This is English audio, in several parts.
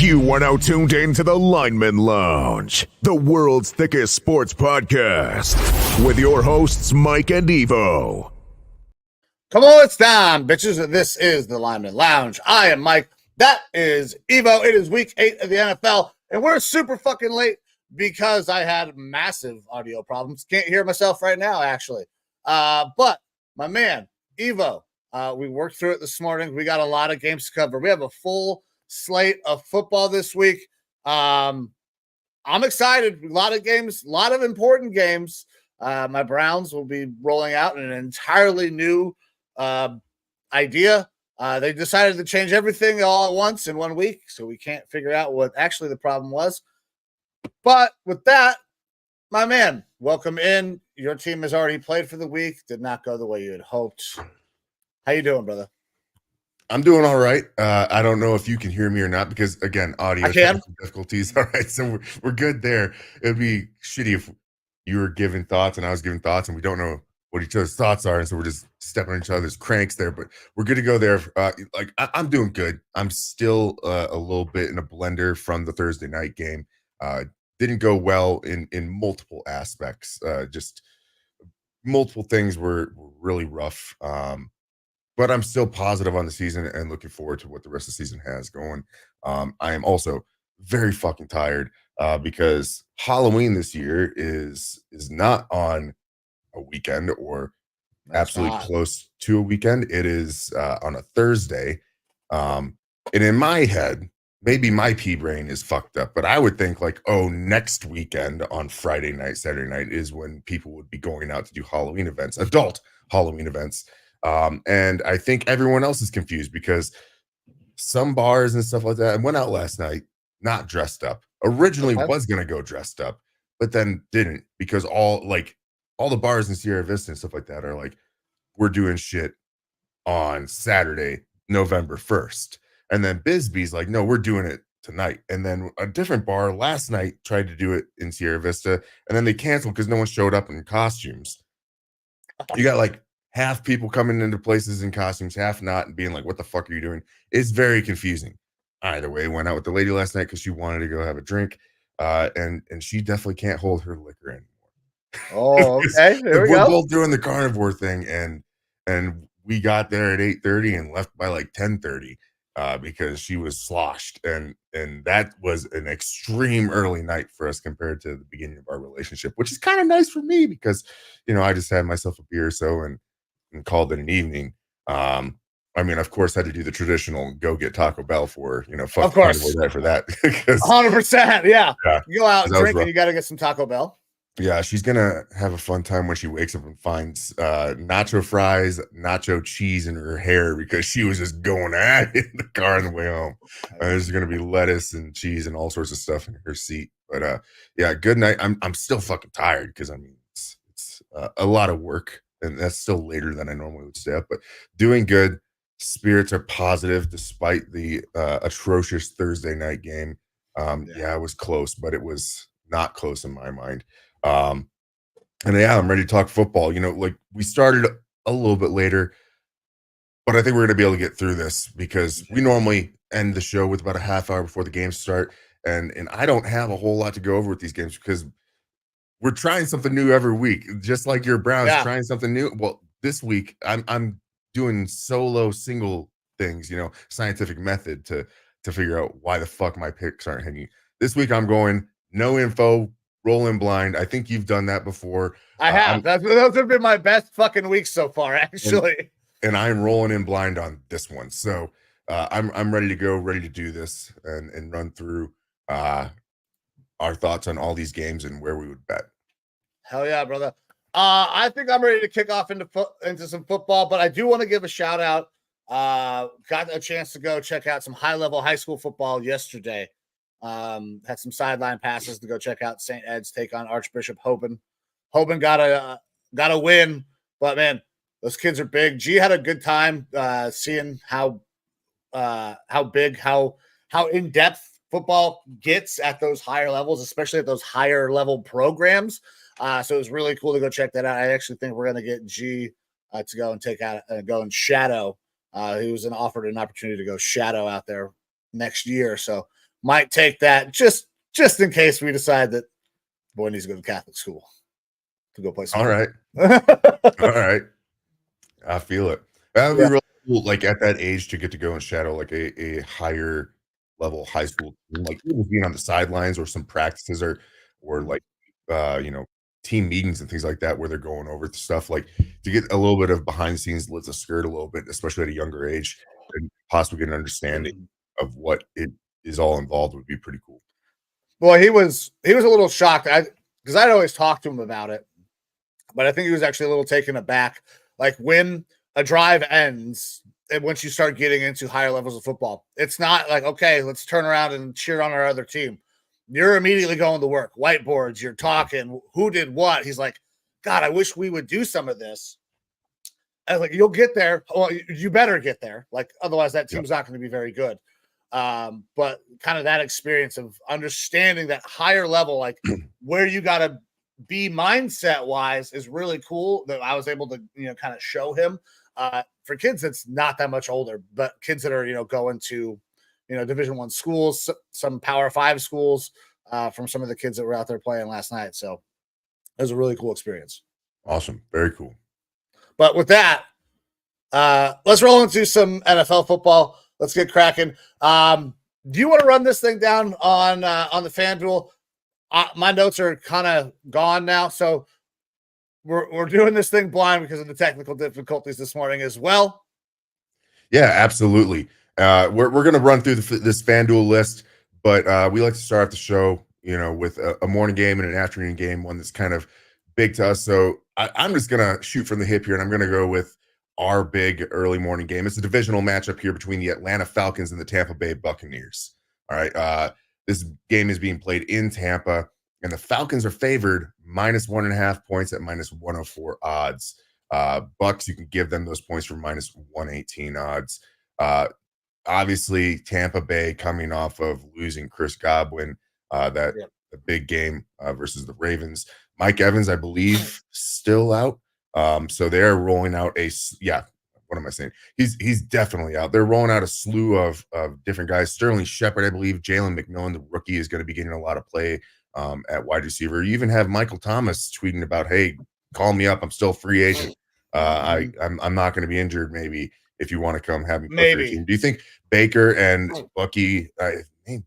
You are now tuned in to the Lineman Lounge, the world's thickest sports podcast, with your hosts, Mike and Evo. Come on, it's time, bitches. This is the Lineman Lounge. I am Mike. That is Evo. It is week 8 of the NFL, and we're super fucking late because I had massive audio problems. Can't hear myself right now, actually. But my man, Evo, we worked through it this morning. We got a lot of games to cover. We have a full slate of football this week. I'm excited. A lot of games, a lot of important games. My Browns will be rolling out an entirely new idea. They decided to change everything all at once in 1 week, so we can't figure out what actually the problem was. But with that, my man, welcome in. Your team has already played for the week. Did not go the way you had hoped. How you doing, brother? I'm doing all right. I don't know if you can hear me or not because, again, audio difficulties. All right, so we're good there. It would be shitty if you were giving thoughts and I was giving thoughts and we don't know what each other's thoughts are, and so we're just stepping on each other's cranks there. But we're good to go there. I'm doing good. I'm still a little bit in a blender from the Thursday night game. Didn't go well in multiple aspects. Just multiple things were really rough. But I'm still positive on the season and looking forward to what the rest of the season has going. I am also very fucking tired because Halloween this year is not on a weekend or absolutely close to a weekend. It is on a Thursday. And in my head, maybe my pea brain is fucked up, but I would think like, oh, next weekend on Friday night, Saturday night is when people would be going out to do Halloween events, adult Halloween events. And I think everyone else is confused because some bars and stuff like that, I went out last night, not dressed up. Originally was going to go dressed up, but then didn't because all the bars in Sierra Vista and stuff like that are like, we're doing shit on Saturday, November 1st. And then Bisbee's like, no, we're doing it tonight. And then a different bar last night tried to do it in Sierra Vista, and then they canceled because no one showed up in costumes. You got like half people coming into places in costumes, half not, and being like, what the fuck are you doing? It's very confusing. Either way, went out with the lady last night because she wanted to go have a drink. And she definitely can't hold her liquor anymore. Oh, okay. There we we're go. both doing the carnivore thing, and we got there at 8:30 and left by like 10:30 because she was sloshed, and that was an extreme early night for us compared to the beginning of our relationship, which is kind of nice for me because I just had myself a beer or so and called it an evening. I mean, of course, had to do the traditional go get Taco Bell for fuck Of course, for that 100%. Yeah, yeah, you go out and drink, and you got to get some Taco Bell. Yeah, she's gonna have a fun time when she wakes up and finds nacho fries, nacho cheese in her hair because she was just going at it in the car on the way home. There's gonna be lettuce and cheese and all sorts of stuff in her seat. But yeah, good night. I'm still fucking tired because I mean it's a lot of work, and that's still later than I normally would stay up. But doing good. Spirits are positive despite the atrocious Thursday night game. Yeah, it was close, but it was not close in my mind. And yeah, I'm ready to talk football. Like we started a little bit later, but I think we're going to be able to get through this because we normally end the show with about a half hour before the games start. And I don't have a whole lot to go over with these games because we're trying something new every week, just like your Browns trying something new. Well, this week I'm doing solo single things, scientific method to figure out why the fuck my picks aren't hitting. This week I'm going no info, rolling blind. I think you've done that before. I have. Those have been my best fucking weeks so far, actually. And I'm rolling in blind on this one. So I'm ready to go, ready to do this and run through our thoughts on all these games and where we would bet. Hell yeah, brother. I think I'm ready to kick off into some football, but I do want to give a shout out. Got a chance to go check out some high-level high school football yesterday. Had some sideline passes to go check out St. Ed's take on Archbishop Hoban. Hoban got a win, but man, those kids are big. G had a good time seeing how big, how in depth football gets at those higher levels, especially at those higher level programs. So it was really cool to go check that out. I actually think we're gonna get G to go and go and shadow. He was offered an opportunity to go shadow out there next year, so might take that just in case we decide that boy needs to go to Catholic school to go play some. All right. All right. I feel it. That would be really cool, like at that age to get to go and shadow like a higher level high school team, like even being on the sidelines or some practices or like team meetings and things like that where they're going over stuff, like to get a little bit of behind the scenes, lift the skirt a little bit, especially at a younger age, and possibly get an understanding of what it is all involved would be pretty cool. Well, he was a little shocked because I'd always talked to him about it, but I think he was actually a little taken aback. Like when a drive ends and once you start getting into higher levels of football, it's not like, okay, let's turn around and cheer on our other team. You're immediately going to work, whiteboards, you're talking, who did what. He's like, God, I wish we would do some of this. I was like, you'll get there. Well, you better get there. Like, otherwise that team's not going to be very good. But kind of that experience of understanding that higher level, like where you got to be mindset wise is really cool that I was able to, kind of show him for kids that's not that much older, but kids that are, going to, Division I schools, some Power 5 schools from some of the kids that were out there playing last night. So it was a really cool experience. Awesome. Very cool. But with that, let's roll into some NFL football. Let's get cracking. Do you want to run this thing down on the FanDuel? My notes are kind of gone now, so we're doing this thing blind because of the technical difficulties this morning as well. Yeah, absolutely. We're going to run through this FanDuel list, but we like to start off the show, with a morning game and an afternoon game, one that's kind of big to us. So I'm just going to shoot from the hip here, and I'm going to go with our big early morning game. It's a divisional matchup here between the Atlanta Falcons and the Tampa Bay Buccaneers. All right. This game is being played in Tampa, and the Falcons are favored -1.5 points at -104 odds. Bucks, you can give them those points for -118 odds. Obviously, Tampa Bay coming off of losing Chris Godwin, the big game versus the Ravens. Mike Evans, I believe, still out. So they're rolling out what am I saying? He's definitely out. They're rolling out a slew of different guys. Sterling Shepard, I believe, Jalen McMillan, the rookie, is going to be getting a lot of play at wide receiver. You even have Michael Thomas tweeting about, hey, call me up. I'm still a free agent. I'm not going to be injured. Maybe if you want to come have me play for your Maybe. team. Do you think Baker and Bucky?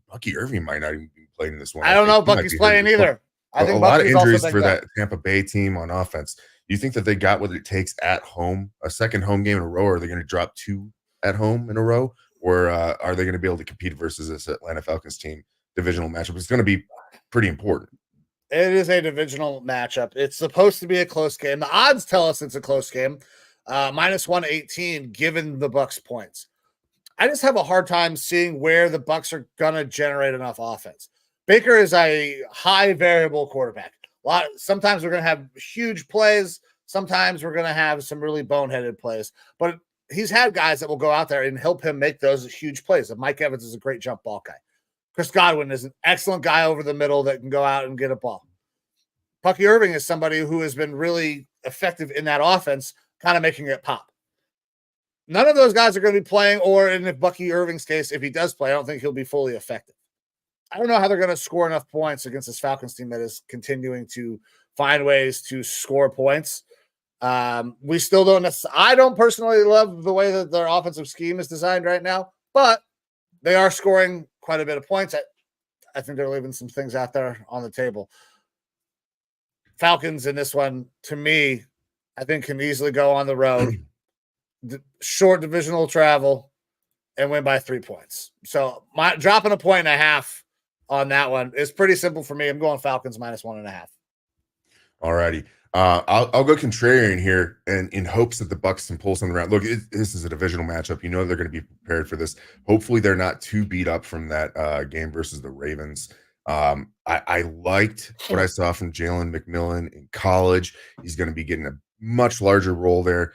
Bucky Irving might not even be playing in this one. I don't know. He might Bucky's be hurt playing as well. either. I think A lot of Bucky's also injuries been for good. that Tampa Bay team on offense. Do you think that they got what it takes at home, a second home game in a row, or are they going to drop 2 at home in a row, or are they going to be able to compete versus this Atlanta Falcons team divisional matchup? It's going to be pretty important. It is a divisional matchup. It's supposed to be a close game. The odds tell us it's a close game. Minus 118 given the Bucks points. I just have a hard time seeing where the Bucks are gonna generate enough offense. Baker is a high variable quarterback. Sometimes we're gonna have huge plays. Sometimes we're gonna have some really boneheaded plays. But he's had guys that will go out there and help him make those huge plays. And Mike Evans is a great jump ball guy. Chris Godwin is an excellent guy over the middle that can go out and get a ball. Bucky Irving is somebody who has been really effective in that offense, kind of making it pop. None of those guys are going to be playing, or in Bucky Irving's case, if he does play, I don't think he'll be fully effective. I don't know how they're going to score enough points against this Falcons team that is continuing to find ways to score points. We still don't I don't personally love the way that their offensive scheme is designed right now, but they are scoring quite a bit of points. I think they're leaving some things out there on the table. Falcons in this one, to me, I think can easily go on the road, short divisional travel, and win by 3 points. So dropping a 1.5 on that one is pretty simple for me. I'm going Falcons minus 1.5. All righty. I'll go contrarian here, and in hopes that the Bucks can pull something around. Look, this is a divisional matchup. You know they're going to be prepared for this. Hopefully, they're not too beat up from that game versus the Ravens. I liked what I saw from Jalen McMillan in college. He's going to be getting a much larger role there.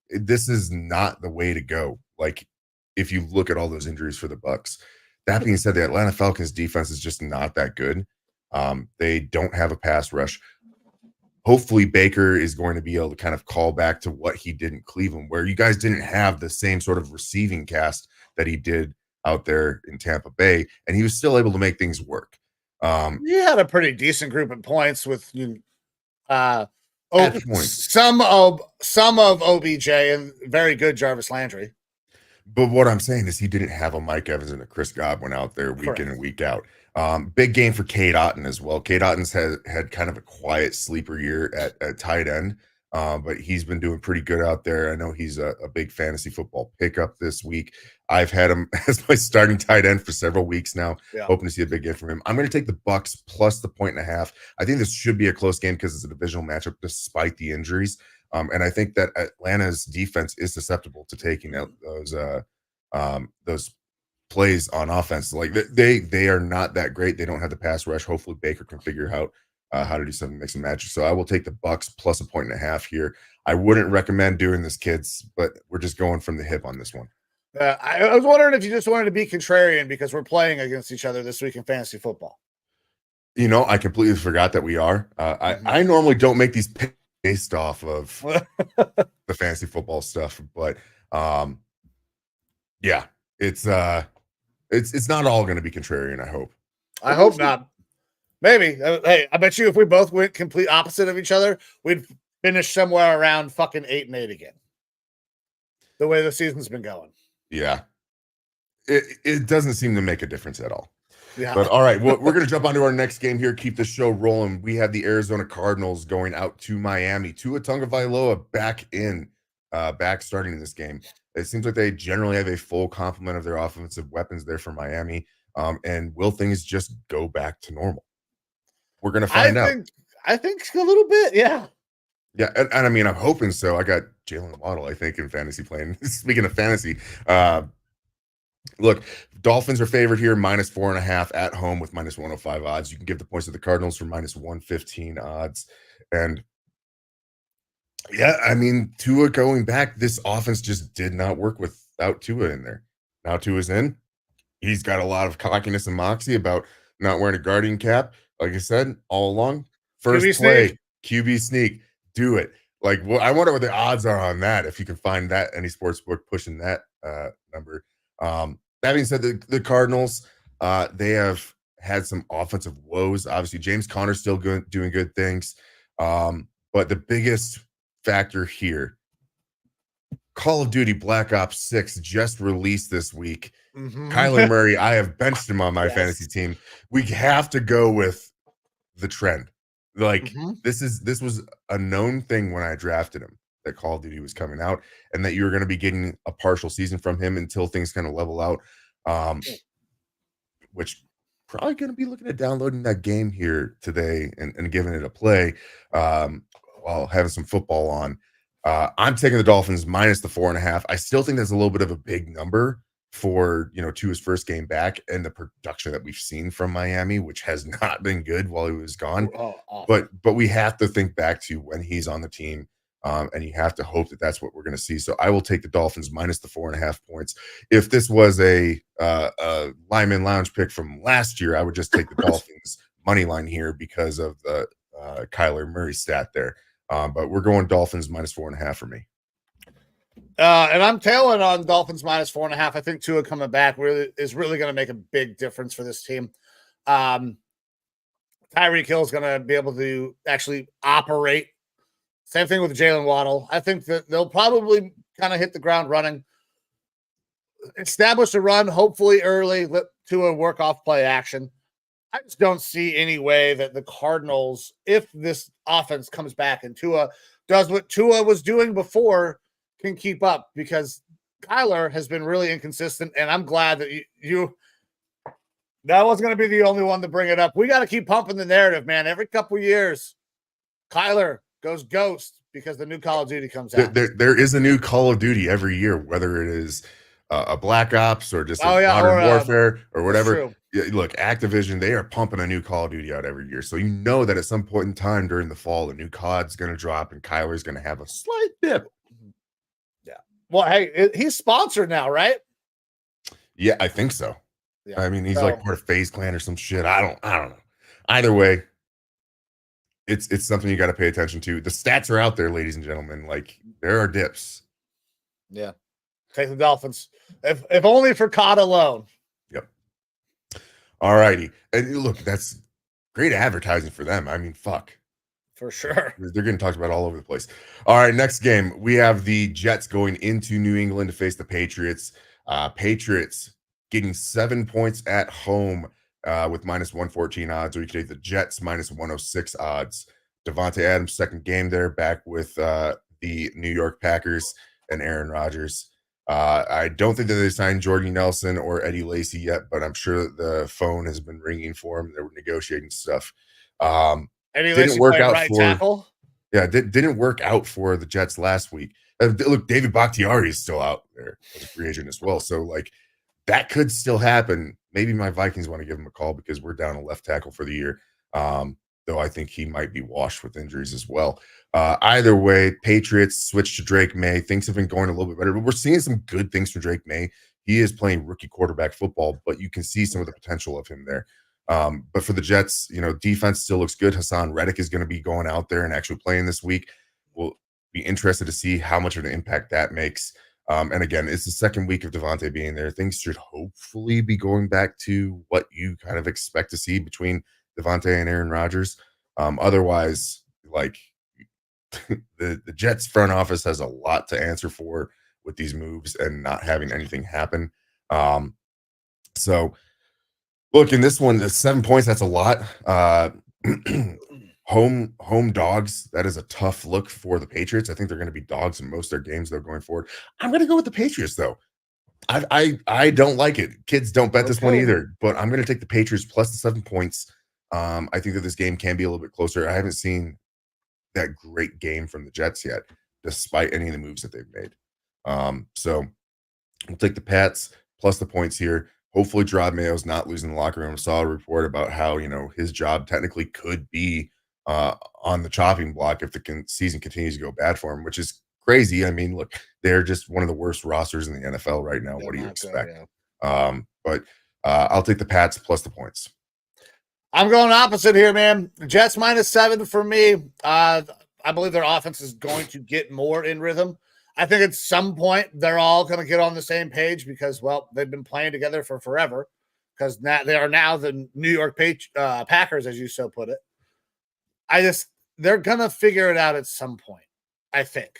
This is not the way to go. Like, if you look at all those injuries for the Bucks. That being said, the Atlanta Falcons defense is just not that good. They don't have a pass rush. Hopefully Baker is going to be able to kind of call back to what he did in Cleveland, where you guys didn't have the same sort of receiving cast that he did out there in Tampa Bay, and he was still able to make things work. He had a pretty decent group of points with some of OBJ and very good Jarvis Landry. But what I'm saying is he didn't have a Mike Evans and a Chris Godwin out there week in and week out. Big game for Cade Otton as well. Cade Otton's had kind of a quiet sleeper year at tight end, but he's been doing pretty good out there. I know he's a big fantasy football pickup this week. I've had him as my starting tight end for several weeks now, hoping to see a big game from him. I'm going to take the Bucks plus the 1.5. I think this should be a close game because it's a divisional matchup despite the injuries. And I think that Atlanta's defense is susceptible to taking out those plays on offense. Like they are not that great. They don't have the pass rush. Hopefully Baker can figure out how to do something, mix and match. So I will take the Bucks plus a 1.5 here. I wouldn't recommend doing this, kids, but we're just going from the hip on this one. I was wondering if you just wanted to be contrarian because we're playing against each other this week in fantasy football. You know, I completely forgot that we are. I normally don't make these picks based off of the fantasy football stuff, but yeah, it's not all going to be contrarian. I hope not. Maybe. Hey, I bet you if we both went complete opposite of each other, we'd finish somewhere around fucking 8-8 again. The way the season's been going. Yeah, it doesn't seem to make a difference at all. Yeah. But all right, well, we're going to jump onto our next game here. Keep the show rolling. We have the Arizona Cardinals going out to Miami. Tua Tagovailoa back starting in this game. It seems like they generally have a full complement of their offensive weapons there for Miami. And will things just go back to normal? We're going to find out. I think a little bit, yeah. Yeah, and I mean, I'm hoping so. I got Jalen Waddle, I think, in fantasy playing. Speaking of fantasy, look, Dolphins are favored here, minus 4.5 at home with minus 105 odds. You can give the points to the Cardinals for minus 115 odds. And yeah, I mean, Tua going back, this offense just did not work without Tua in there. Now Tua's in. He's got a lot of cockiness and moxie about not wearing a guardian cap. Like I said, all along, first QB play, sneak. QB sneak, do it. Like, well, I wonder what the odds are on that. If you can find that, any sports book pushing that number. That being said, the Cardinals, they have had some offensive woes. Obviously, James Conner's still doing good things. But the biggest factor here. Call of Duty Black Ops 6 just released this week. Kyler Murray, I have benched him on my fantasy team. We have to go with the trend. Like this was a known thing when I drafted him, that Call of Duty was coming out and that you were going to be getting a partial season from him until things kind of level out. Which probably going to be looking at downloading that game here today and giving it a play while having some football on. I'm taking the Dolphins minus the 4.5. I still think that's a little bit of a big number for, Tua's first game back and the production that we've seen from Miami, which has not been good while he was gone. But we have to think back to when he's on the team, and you have to hope that that's what we're going to see. So I will take the Dolphins minus the 4.5 points. If this was a Lineman Lounge pick from last year, I would just take the Dolphins money line here because of the Kyler Murray stat there. But we're going Dolphins minus 4.5 for me. And I'm tailing on Dolphins minus 4.5. I think Tua coming back is really going to make a big difference for this team. Tyreek Hill is going to be able to actually operate. Same thing with Jalen Waddle. I think that they'll probably kind of hit the ground running, establish a run, hopefully early, let Tua work off play action. I just don't see any way that the Cardinals, if this offense comes back and Tua does what Tua was doing before, can keep up, because Kyler has been really inconsistent, and I'm glad that you that was going to be the only one to bring it up. We got to keep pumping the narrative, man. Every couple of years, Kyler goes ghost because the new Call of Duty comes out. There is a new Call of Duty every year, whether it is a Black Ops or just Modern Warfare or whatever. Yeah, look, Activision, they are pumping a new Call of Duty out every year. So you know that at some point in time during the fall, a new COD's going to drop and Kyler's going to have a slight dip. Yeah. Well, hey, he's sponsored now, right? Yeah, I think so. Yeah. I mean, he's like part of FaZe Clan or some shit. I don't know. Either way, it's something you got to pay attention to. The stats are out there, ladies and gentlemen. Like, there are dips. Yeah. Take the Dolphins. If only for COD alone. Yep. All righty. And look, that's great advertising for them. I mean, fuck. For sure. They're getting talked about all over the place. All right, next game. We have the Jets going into New England to face the Patriots. Patriots getting 7 points at home with minus 114 odds, or you can take the Jets minus 106 odds. Devontae Adams' second game there, back with the New York Packers and Aaron Rodgers. I don't think that they signed Jordy Nelson or Eddie Lacy yet, but I'm sure that the phone has been ringing for him. They were negotiating stuff. Eddie Lacy work out right tackle. Yeah, didn't work out for the Jets last week. Look, David Bakhtiari is still out there as a free agent as well. So, like, that could still happen. Maybe my Vikings want to give him a call because we're down a left tackle for the year. Though I think he might be washed with injuries as well. Either way, Patriots switch to Drake May. Things have been going a little bit better, but we're seeing some good things from Drake May. He is playing rookie quarterback football, but you can see some of the potential of him there. But for the Jets, defense still looks good. Hassan Reddick is going to be going out there and actually playing this week. We'll be interested to see how much of an impact that makes. And again, it's the second week of Devontae being there. Things should hopefully be going back to what you kind of expect to see between Devontae and Aaron Rodgers. Otherwise, like, the Jets front office has a lot to answer for with these moves and not having anything happen. So look, in this one, the 7 points, that's a lot. Home dogs, that is a tough look for the Patriots. I think they're going to be dogs in most of their games though going forward. I'm going to go with the Patriots though. I don't like it. Kids don't bet this one either, but I'm going to take the Patriots plus the 7 points. I think that this game can be a little bit closer. I haven't seen that great game from the Jets yet, despite any of the moves that they've made. So we'll take the Pats plus the points here. Hopefully Gerard Mayo's not losing the locker room. I saw a report about how, his job technically could be on the chopping block if the season continues to go bad for him, which is crazy. I mean, look, they're just one of the worst rosters in the NFL right now. What do you expect? Good, yeah. But I'll take the Pats plus the points. I'm going opposite here, man. Jets minus 7 for me. I believe their offense is going to get more in rhythm. I think at some point they're all going to get on the same page because, well, they've been playing together for forever because now they are now the New York Packers, as you so put it. They're going to figure it out at some point. I think.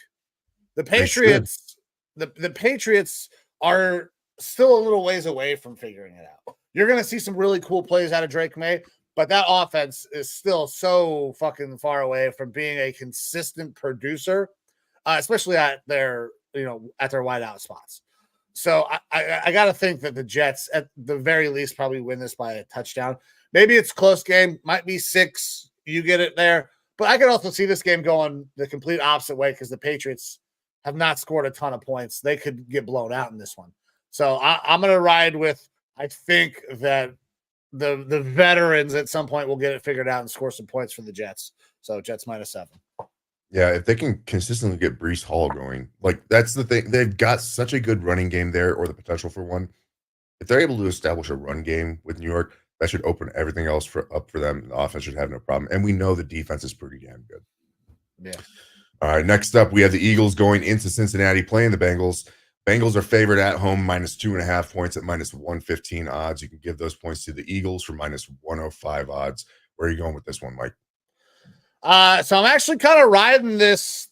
The Patriots, the Patriots are still a little ways away from figuring it out. You're going to see some really cool plays out of Drake May, but that offense is still so fucking far away from being a consistent producer, especially at their wideout spots. So I got to think that the Jets, at the very least, probably win this by a touchdown. Maybe it's a close game, might be 6. You get it there. But I could also see this game going the complete opposite way because the Patriots have not scored a ton of points. They could get blown out in this one. So I'm going to ride with, I think that the veterans at some point will get it figured out and score some points for the Jets. So Jets -7. Yeah, if they can consistently get Breece Hall going, like that's the thing. They've got such a good running game there, or the potential for one. If they're able to establish a run game with New York, that should open everything else up for them. The offense should have no problem. And we know the defense is pretty damn good. Yeah. All right, next up, we have the Eagles going into Cincinnati playing the Bengals. Bengals are favored at home, -2.5 points at -115 odds. You can give those points to the Eagles for -105 odds. Where are you going with this one, Mike? So I'm actually kind of riding this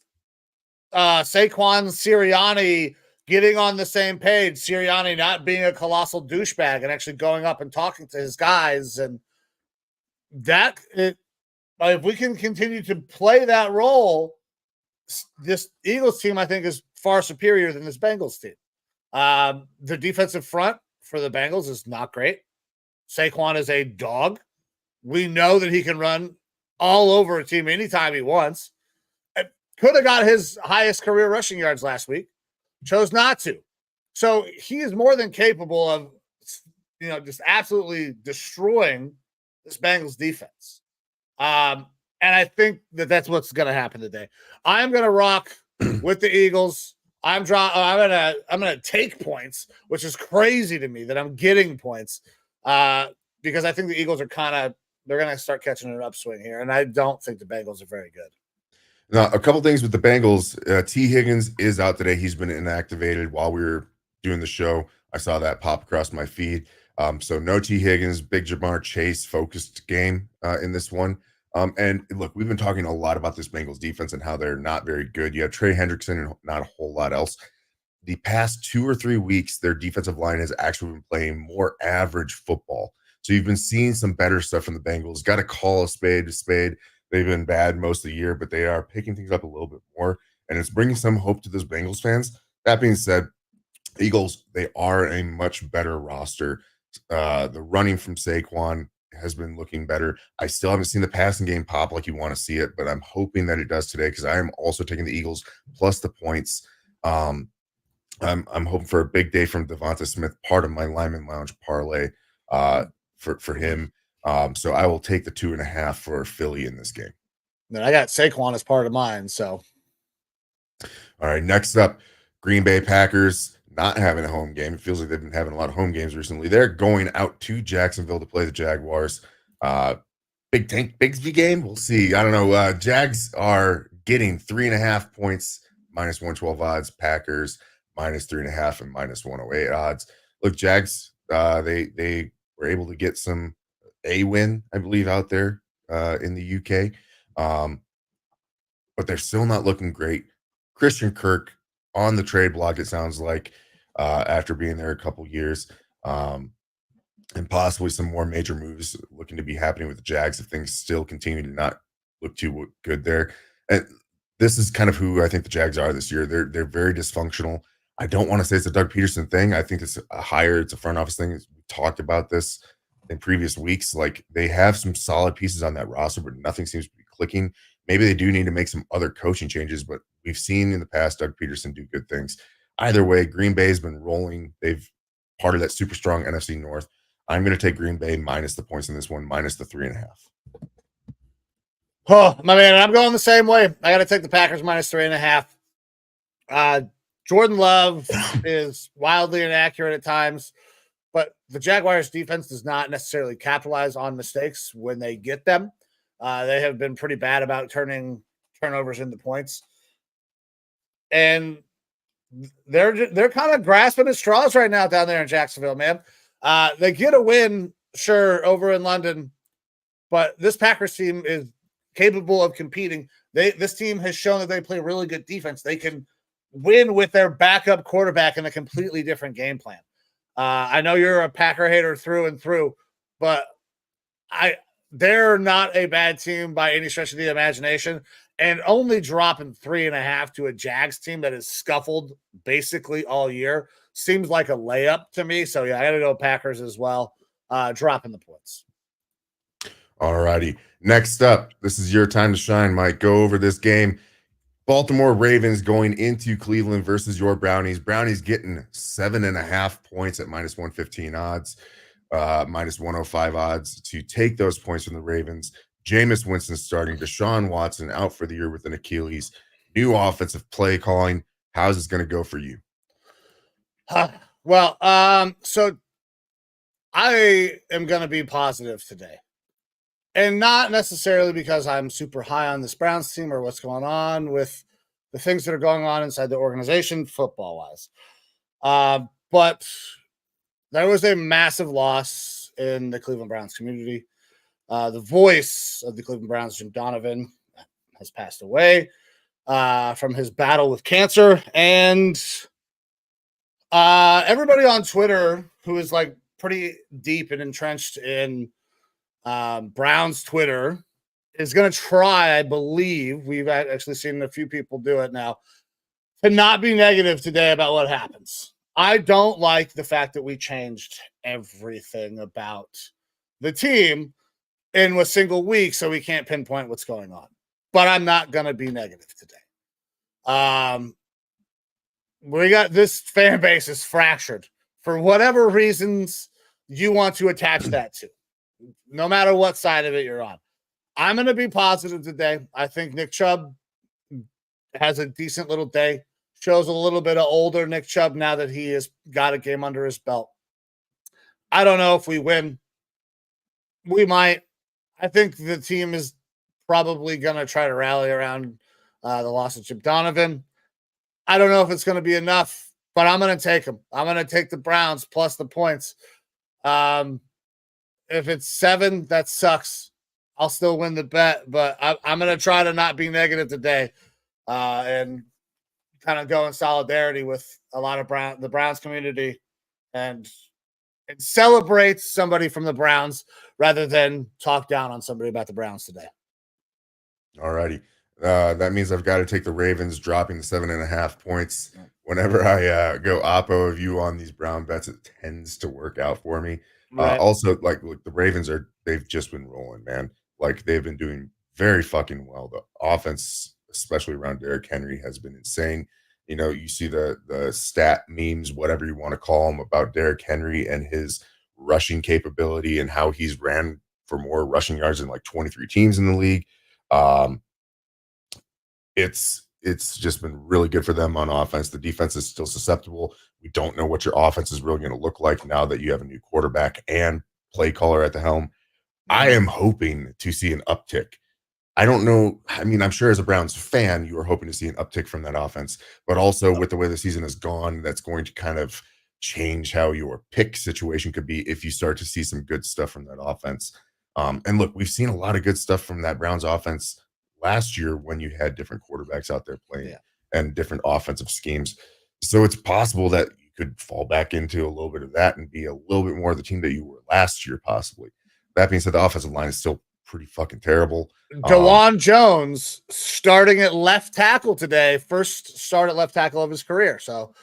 Saquon Sirianni getting on the same page. Sirianni not being a colossal douchebag and actually going up and talking to his guys. And if we can continue to play that role, this Eagles team, I think, is far superior than this Bengals team. The defensive front for the Bengals is not great. Saquon is a dog. We know that he can run all over a team anytime he wants. Could have got his highest career rushing yards last week. Chose not to. So he is more than capable of, just absolutely destroying this Bengals defense. And I think that that's what's going to happen today. I'm going to rock with the Eagles. I'm gonna take points, which is crazy to me that I'm getting points because I think the Eagles are they're going to start catching an upswing here, and I don't think the Bengals are very good. Now, a couple things with the Bengals. T. Higgins is out today. He's been inactivated while we were doing the show. I saw that pop across my feed. So no T. Higgins, big Jamar Chase focused game in this one. And look, we've been talking a lot about this Bengals defense and how they're not very good. You have Trey Hendrickson and not a whole lot else. The past 2 or 3 weeks, their defensive line has actually been playing more average football. So you've been seeing some better stuff from the Bengals. Got to call a spade a spade. They've been bad most of the year, but they are picking things up a little bit more, and it's bringing some hope to those Bengals fans. That being said, Eagles, they are a much better roster. The running from Saquon has been looking better. I still haven't seen the passing game pop like you want to see it, but I'm hoping that it does today because I am also taking the Eagles plus the points. I'm hoping for a big day from Devonta Smith, part of my Lineman Lounge parlay for him. So I will take the 2.5 for Philly in this game. Then I got Saquon as part of mine. So, all right, next up, Green Bay Packers not having a home game. It feels like they've been having a lot of home games recently. They're going out to Jacksonville to play the Jaguars. Big Tank Bigsby game. We'll see. I don't know. Jags are getting 3.5 points, -112 odds. Packers -3.5 and -108 odds. Look, Jags, they were able to get a win, I believe, out there in the UK. But they're still not looking great. Christian Kirk on the trade block, it sounds like, after being there a couple years. And possibly some more major moves looking to be happening with the Jags if things still continue to not look too good there. And this is kind of who I think the Jags are this year. They're very dysfunctional. I don't want to say it's a Doug Peterson thing. I think it's it's a front office thing. We talked about this in previous weeks. Like, they have some solid pieces on that roster, but nothing seems to be clicking. Maybe they do need to make some other coaching changes, but we've seen in the past Doug Peterson do good things. Either way, Green Bay's been rolling. They've part of that super strong NFC North. I'm going to take Green Bay minus the points in this one, minus the 3.5. Oh, my man, I'm going the same way. I got to take the Packers -3.5. Jordan Love is wildly inaccurate at times, but the Jaguars defense does not necessarily capitalize on mistakes when they get them. They have been pretty bad about turning turnovers into points. And they're kind of grasping at straws right now down there in Jacksonville, man. They get a win, sure, over in London, but this Packers team is capable of competing This team has shown that they play really good defense. They can win with their backup quarterback in a completely different game plan. I know you're a Packer hater through and through, but they're not a bad team by any stretch of the imagination. And only dropping 3.5 to a Jags team that has scuffled basically all year seems like a layup to me. So yeah, I got to go Packers as well. Dropping the points. All righty. Next up, this is your time to shine, Mike. Go over this game. Baltimore Ravens going into Cleveland versus your Brownies. Brownies getting 7.5 points at minus 115 odds, minus 105 odds to take those points from the Ravens. Jameis Winston starting, Deshaun Watson out for the year with an Achilles. New offensive play calling. How's this going to go for you? So I am going to be positive today. And not necessarily because I'm super high on this Browns team or what's going on with the things that are going on inside the organization football-wise. But there was a massive loss in the Cleveland Browns community. The voice of the Cleveland Browns, Jim Donovan, has passed away from his battle with cancer. And everybody on Twitter who is like pretty deep and entrenched in Browns Twitter is going to try, I believe, we've actually seen a few people do it now, to not be negative today about what happens. I don't like the fact that we changed everything about the team in a single week so we can't pinpoint what's going on. But I'm not going to be negative today. We got this fan base is fractured for whatever reasons you want to attach that to. No matter what side of it you're on. I'm going to be positive today. I think Nick Chubb has a decent little day. Shows a little bit of older Nick Chubb now that he has got a game under his belt. I don't know if we win. We might. I think the team is probably going to try to rally around the loss of Jim Donovan. I don't know if it's going to be enough, but I'm going to take them. I'm going to take the Browns plus the points. If it's 7, that sucks. I'll still win the bet, but I'm going to try to not be negative today and kind of go in solidarity with a lot of the Browns community and celebrate somebody from the Browns rather than talk down on somebody about the Browns today. All righty. That means I've got to take the Ravens dropping the 7.5 points. Whenever I go oppo of you on these Brown bets, it tends to work out for me. Right. Also, like, look, the Ravens they've just been rolling, man. Like, they've been doing very fucking well. The offense, especially around Derrick Henry, has been insane. You know, you see the stat memes, whatever you want to call them, about Derrick Henry and his rushing capability and how he's ran for more rushing yards than like 23 teams in the league. It's just been really good for them on offense. The defense is still susceptible. We don't know what your offense is really going to look like now that you have a new quarterback and play caller at the helm. I am hoping to see an uptick. I don't know. I mean, I'm sure as a Browns fan, you are hoping to see an uptick from that offense, but also with the way the season has gone, that's going to kind of change how your pick situation could be if you start to see some good stuff from that offense. And look, we've seen a lot of good stuff from that Browns offense last year when you had different quarterbacks out there playing and different offensive schemes. So it's possible that you could fall back into a little bit of that and be a little bit more of the team that you were last year, possibly. That being said, the offensive line is still pretty fucking terrible. DeJuan Jones starting at left tackle today, first start at left tackle of his career. So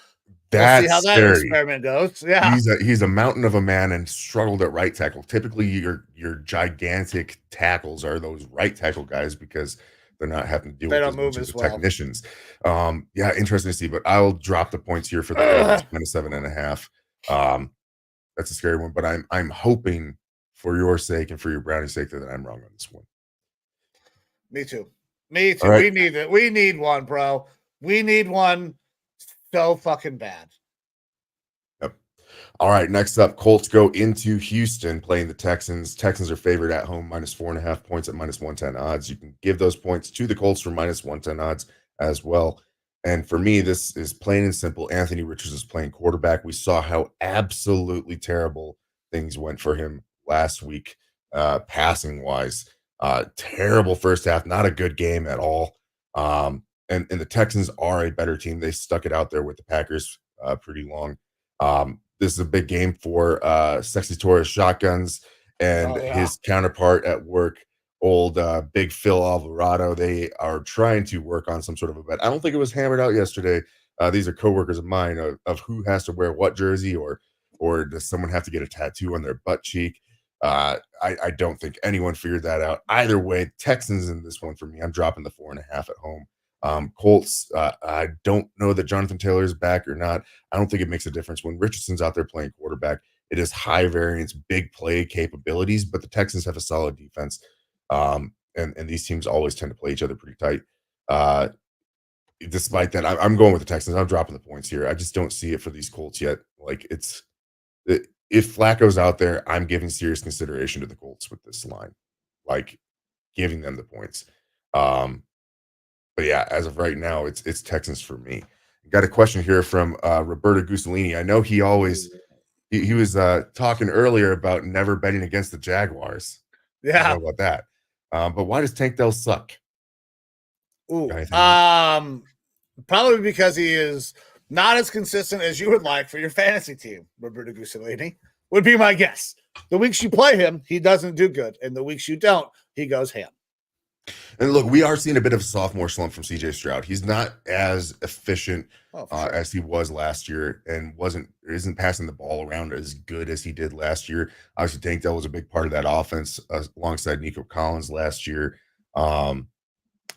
we'll see how that experiment goes. Yeah, he's a mountain of a man and struggled at right tackle. Typically, your gigantic tackles are those right tackle guys because they're not having to deal with as much as the technicians. Yeah, interesting to see. But I'll drop the points here for the -7.5. That's a scary one, but I'm hoping for your sake and for your Brownie sake that I'm wrong on this one. Me too. Right. We need it. We need one, bro. We need one so fucking bad. Yep. All right. Next up, Colts go into Houston playing the Texans. Texans are favored at home, -4.5 points at -110 odds. You can give those points to the Colts for -110 odds as well. And for me, this is plain and simple. Anthony Richards is playing quarterback. We saw how absolutely terrible things went for him last week, passing wise. Terrible first half, not a good game at all. And the Texans are a better team. They stuck it out there with the Packers pretty long. This is a big game for Sexy Torres Shotguns and his counterpart at work, old Big Phil Alvarado. They are trying to work on some sort of a bet. I don't think it was hammered out yesterday. These are coworkers of mine of who has to wear what jersey, or does someone have to get a tattoo on their butt cheek. I don't think anyone figured that out. Either way, Texans in this one for me. I'm dropping the 4.5 at home. Colts, I don't know that Jonathan Taylor is back or not. I don't think it makes a difference. When Richardson's out there playing quarterback, it is high variance, big play capabilities, but the Texans have a solid defense. And these teams always tend to play each other pretty tight. Despite that, I'm going with the Texans. I'm dropping the points here. I just don't see it for these Colts yet. Like if Flacco's out there, I'm giving serious consideration to the Colts with this line, like giving them the points. But yeah, as of right now, it's Texans for me. Got a question here from Roberto Gussolini. I know he always he was talking earlier about never betting against the Jaguars. Yeah, I don't know about that. But why does Tank Dell suck? Ooh, probably because he is not as consistent as you would like for your fantasy team. Roberto Gussolini would be my guess. The weeks you play him, he doesn't do good, and the weeks you don't, he goes ham. And look, we are seeing a bit of a sophomore slump from CJ Stroud. He's not as efficient as he was last year, and isn't passing the ball around as good as he did last year. Obviously, Tank Dell was a big part of that offense alongside Nico Collins last year.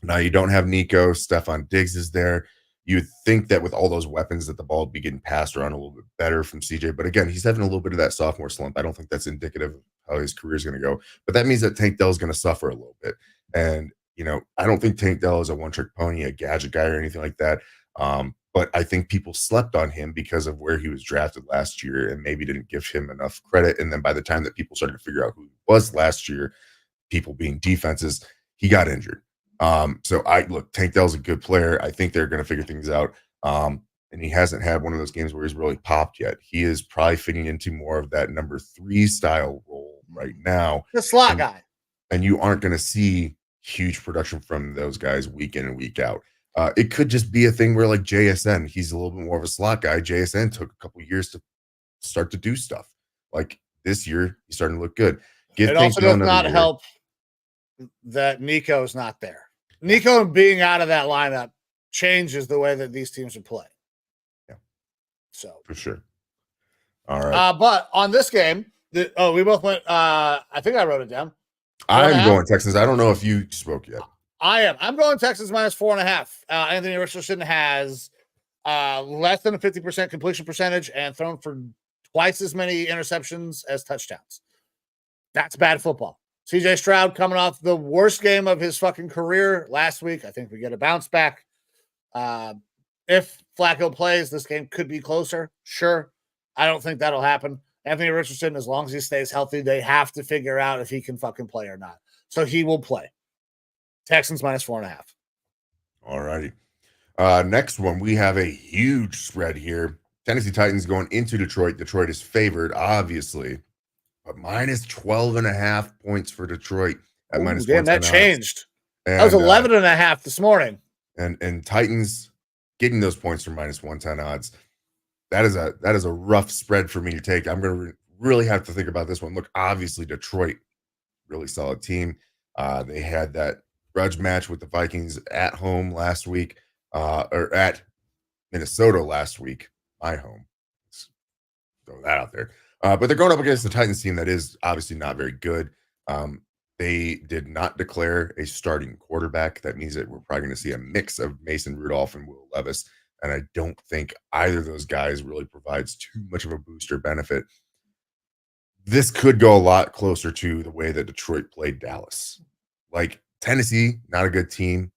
Now you don't have Nico. Stephon Diggs is there. You'd think that with all those weapons that the ball would be getting passed around a little bit better from CJ. But again, he's having a little bit of that sophomore slump. I don't think that's indicative of how his career is going to go. But that means that Tank Dell is going to suffer a little bit. And, I don't think Tank Dell is a one-trick pony, a gadget guy or anything like that. But I think people slept on him because of where he was drafted last year and maybe didn't give him enough credit. And then by the time that people started to figure out who he was last year, people being defenses, he got injured. So Tank Dell's a good player. I think they're going to figure things out. And he hasn't had one of those games where he's really popped yet. He is probably fitting into more of that number 3 style role right now. The slot guy. And you aren't going to see huge production from those guys week in and week out. It could just be a thing where like JSN, he's a little bit more of a slot guy. JSN took a couple years to start to do stuff. Like this year, he's starting to look good. It also does not help that Nico's not there. Nico being out of that lineup changes the way that these teams would play. Yeah. So for sure. All right. But on this game, we both went. I think I wrote it down. I'm going Texans. I don't know if you spoke yet. I am. I'm going Texans minus 4.5. Anthony Richardson has less than a 50% completion percentage and thrown for twice as many interceptions as touchdowns. That's bad football. CJ Stroud coming off the worst game of his fucking career last week. I think we get a bounce back. If Flacco plays, this game could be closer. Sure. I don't think that'll happen. Anthony Richardson, as long as he stays healthy, they have to figure out if he can fucking play or not. So he will play. Texans minus 4.5. All righty. Next one, we have a huge spread here. Tennessee Titans going into Detroit. Detroit is favored, obviously, but minus 12.5 points for Detroit at minus 110. That changed. That was 11.5 this morning. And Titans getting those points for minus 110 odds. That is a rough spread for me to take. I'm going to really have to think about this one. Look, obviously Detroit, really solid team. They had that grudge match with the Vikings at home last week, or at Minnesota last week, my home. Let's throw that out there. But they're going up against the Titans team that is obviously not very good. They did not declare a starting quarterback. That means that we're probably going to see a mix of Mason Rudolph and Will Levis. And I don't think either of those guys really provides too much of a booster benefit. This could go a lot closer to the way that Detroit played Dallas. Like Tennessee, not a good team.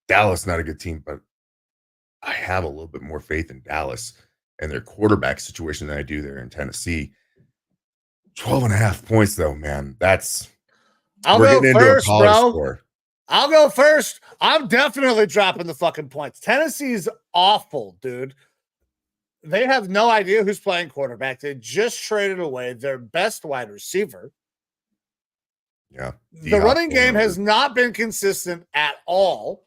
Dallas, not a good team, but I have a little bit more faith in Dallas and their quarterback situation than I do there in Tennessee. 12.5 points, though, man. I'll go first, bro. Score. I'll go first. I'm definitely dropping the fucking points. Tennessee's awful, dude. They have no idea who's playing quarterback. They just traded away their best wide receiver. Yeah. The running game has not been consistent at all.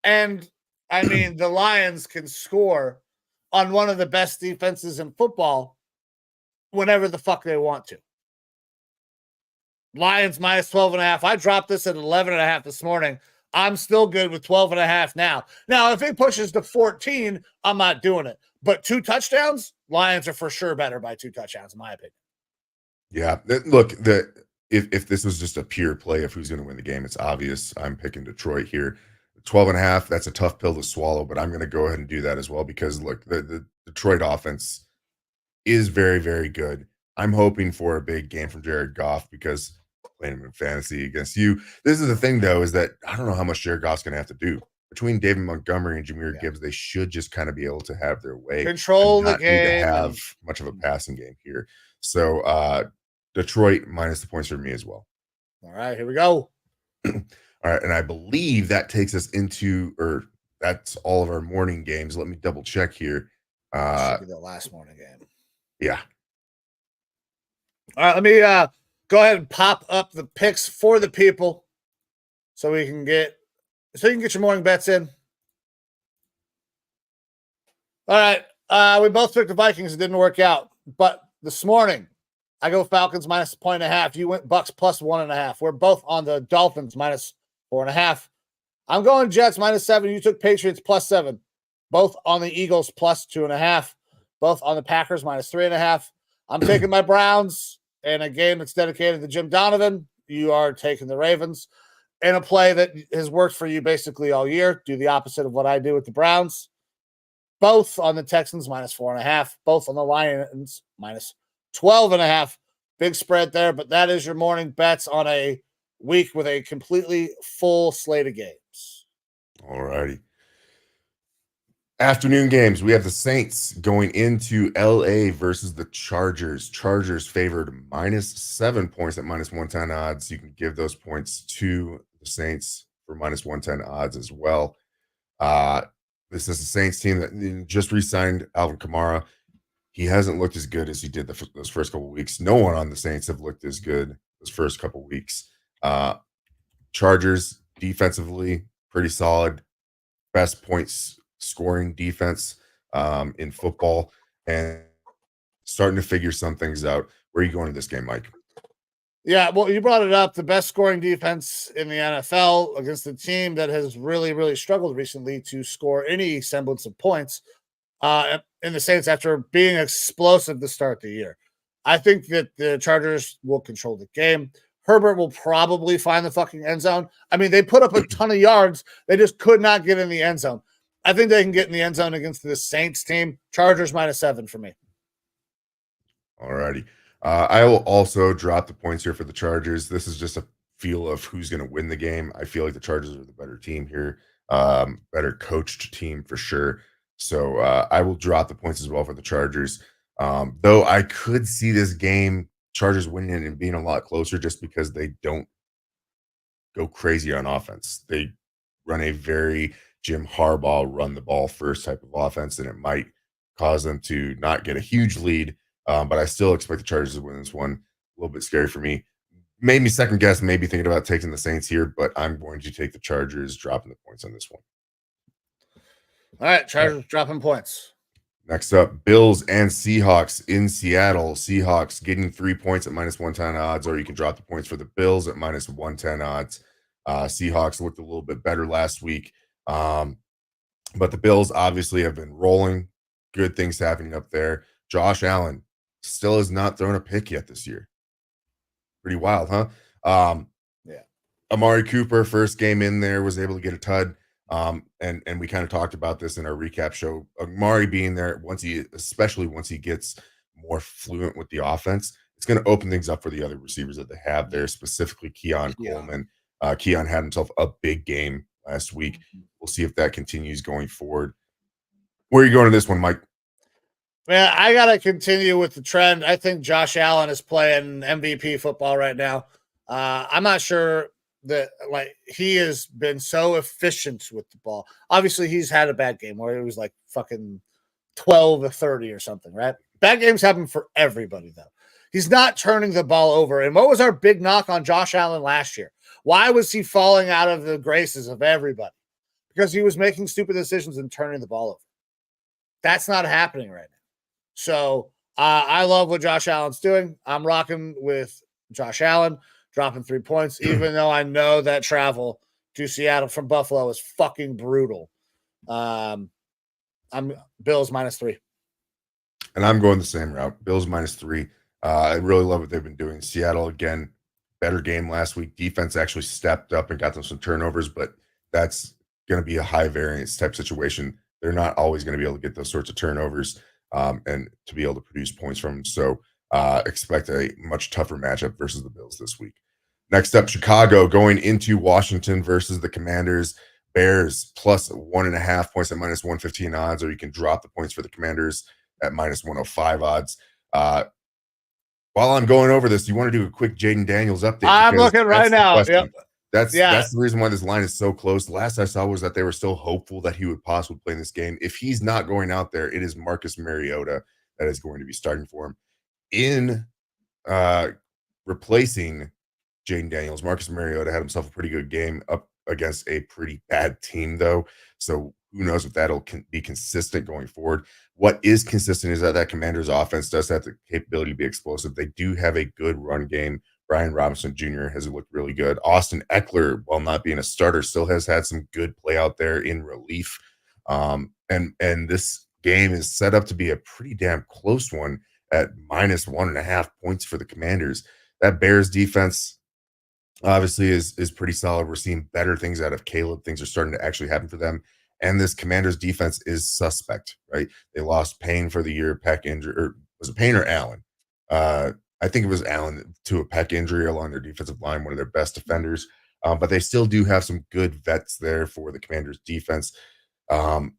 And I mean, the Lions can score on one of the best defenses in football whenever the fuck they want to. Lions minus 12.5. I dropped this at 11.5 this morning. I'm still good with 12.5 now. Now, if it pushes to 14, I'm not doing it. But 2 touchdowns, Lions are for sure better by 2 touchdowns, in my opinion. Yeah. Look, if this was just a pure play of who's going to win the game, it's obvious I'm picking Detroit here. 12.5, that's a tough pill to swallow, but I'm going to go ahead and do that as well because, look, the Detroit offense is very, very good. I'm hoping for a big game from Jared Goff because playing him in fantasy against you. This is the thing, though, is that I don't know how much Jared Goff's going to have to do. Between David Montgomery and Jahmyr Gibbs, they should just kind of be able to have their way. Control the game. Need to have much of a passing game here. So Detroit minus the points for me as well. All right, here we go. All right, and I believe that takes us into, or that's all of our morning games. Let me double check here. Should be the last morning game. Yeah. All right, let me go ahead and pop up the picks for the people so you can get your morning bets in. All right, we both picked the Vikings. It didn't work out, but this morning I go Falcons minus 1.5. You went Bucks plus 1.5. We're both on the Dolphins minus 4.5. I'm going Jets minus 7. You took Patriots plus 7. Both on the Eagles plus 2.5. Both on the Packers minus 3.5. I'm taking my Browns in a game that's dedicated to Jim Donovan. You are taking the Ravens in a play that has worked for you basically all year. Do the opposite of what I do with the Browns. Both on the Texans minus 4.5. Both on the Lions minus 12.5. Big spread there, but that is your morning bets on a week with a completely full slate of games. All righty. Afternoon games. We have the Saints going into LA versus the Chargers. Chargers favored minus 7 points at minus 110 odds. You can give those points to the Saints for minus 110 odds as well. This is the Saints team that just re-signed Alvin Kamara. He hasn't looked as good as he did those first couple of weeks. No one on the Saints have looked as good those first couple of weeks. Chargers defensively pretty solid. Best points scoring defense in football, and starting to figure some things out. Where are you going to this game, Mike? Yeah, well, you brought it up. The best scoring defense in the NFL against a team that has really, really struggled recently to score any semblance of points in the Saints after being explosive to start the year. I think that the Chargers will control the game. Herbert will probably find the fucking end zone. I mean, they put up a ton of yards. They just could not get in the end zone. I think they can get in the end zone against the Saints team. Chargers minus 7 for me. All righty. I will also drop the points here for the Chargers. This is just a feel of who's going to win the game. I feel like the Chargers are the better team here, better coached team for sure. So I will drop the points as well for the Chargers. Though I could see this game, Chargers winning and being a lot closer just because they don't go crazy on offense. They run a very Jim Harbaugh run the ball first type of offense, and it might cause them to not get a huge lead. But I still expect the Chargers to win this one. A little bit scary for me. Made me second guess, maybe thinking about taking the Saints here, but I'm going to take the Chargers, dropping the points on this one. All right, Chargers dropping points. Next up, Bills and Seahawks in Seattle. Seahawks getting 3 points at minus 110 odds, or you can drop the points for the Bills at minus 110 odds. Seahawks looked a little bit better last week, but the Bills obviously have been rolling. Good things happening up there. Josh Allen still has not thrown a pick yet this year. Pretty wild, huh? Yeah. Amari Cooper, first game in there, was able to get a tud. And we kind of talked about this in our recap show. Amari being there especially once he gets more fluent with the offense, it's going to open things up for the other receivers that they have there, specifically Keon Coleman. Keon had himself a big game last week. We'll see if that continues going forward. Where are you going to this one, Mike? Man, I got to continue with the trend. I think Josh Allen is playing MVP football right now. I'm not sure that he has been so efficient with the ball. Obviously, he's had a bad game where it was like fucking 12 or 30 or something, right? Bad games happen for everybody, though. He's not turning the ball over. And what was our big knock on Josh Allen last year? Why was he falling out of the graces of everybody? Because he was making stupid decisions and turning the ball over. That's not happening right now. So I love what Josh Allen's doing. I'm rocking with Josh Allen, dropping 3 points, even though I know that travel to Seattle from Buffalo is fucking brutal. I'm Bills -3. And I'm going the same route. Bills -3. I really love what they've been doing. Seattle, again, better game last week. Defense actually stepped up and got them some turnovers, but that's going to be a high variance type situation. They're not always going to be able to get those sorts of turnovers and to be able to produce points from them. So expect a much tougher matchup versus the Bills this week. Next up, Chicago going into Washington versus the Commanders. Bears plus 1.5 points at -115 odds, or you can drop the points for the Commanders at -105 odds. While I'm going over this, you want to do a quick Jaden Daniels update? I'm looking right now. Yep. That's the reason why this line is so close. Last I saw was that they were still hopeful that he would possibly play in this game. If he's not going out there, it is Marcus Mariota that is going to be starting for him. In replacing Jaden Daniels, Marcus Mariota had himself a pretty good game up against a pretty bad team, though. So who knows if that'll be consistent going forward. What is consistent is that Commanders offense does have the capability to be explosive. They do have a good run game. Brian Robinson Jr. has looked really good. Austin Eckler, while not being a starter, still has had some good play out there in relief. And this game is set up to be a pretty damn close one at -1.5 points for the Commanders. That Bears defense obviously is pretty solid. We're seeing better things out of Caleb. Things are starting to actually happen for them. And this Commanders defense is suspect, right? They lost Payne for the year, Peck injury, or was it Payne or Allen? I think it was Allen to a Peck injury along their defensive line, one of their best defenders. But they still do have some good vets there for the Commanders defense. And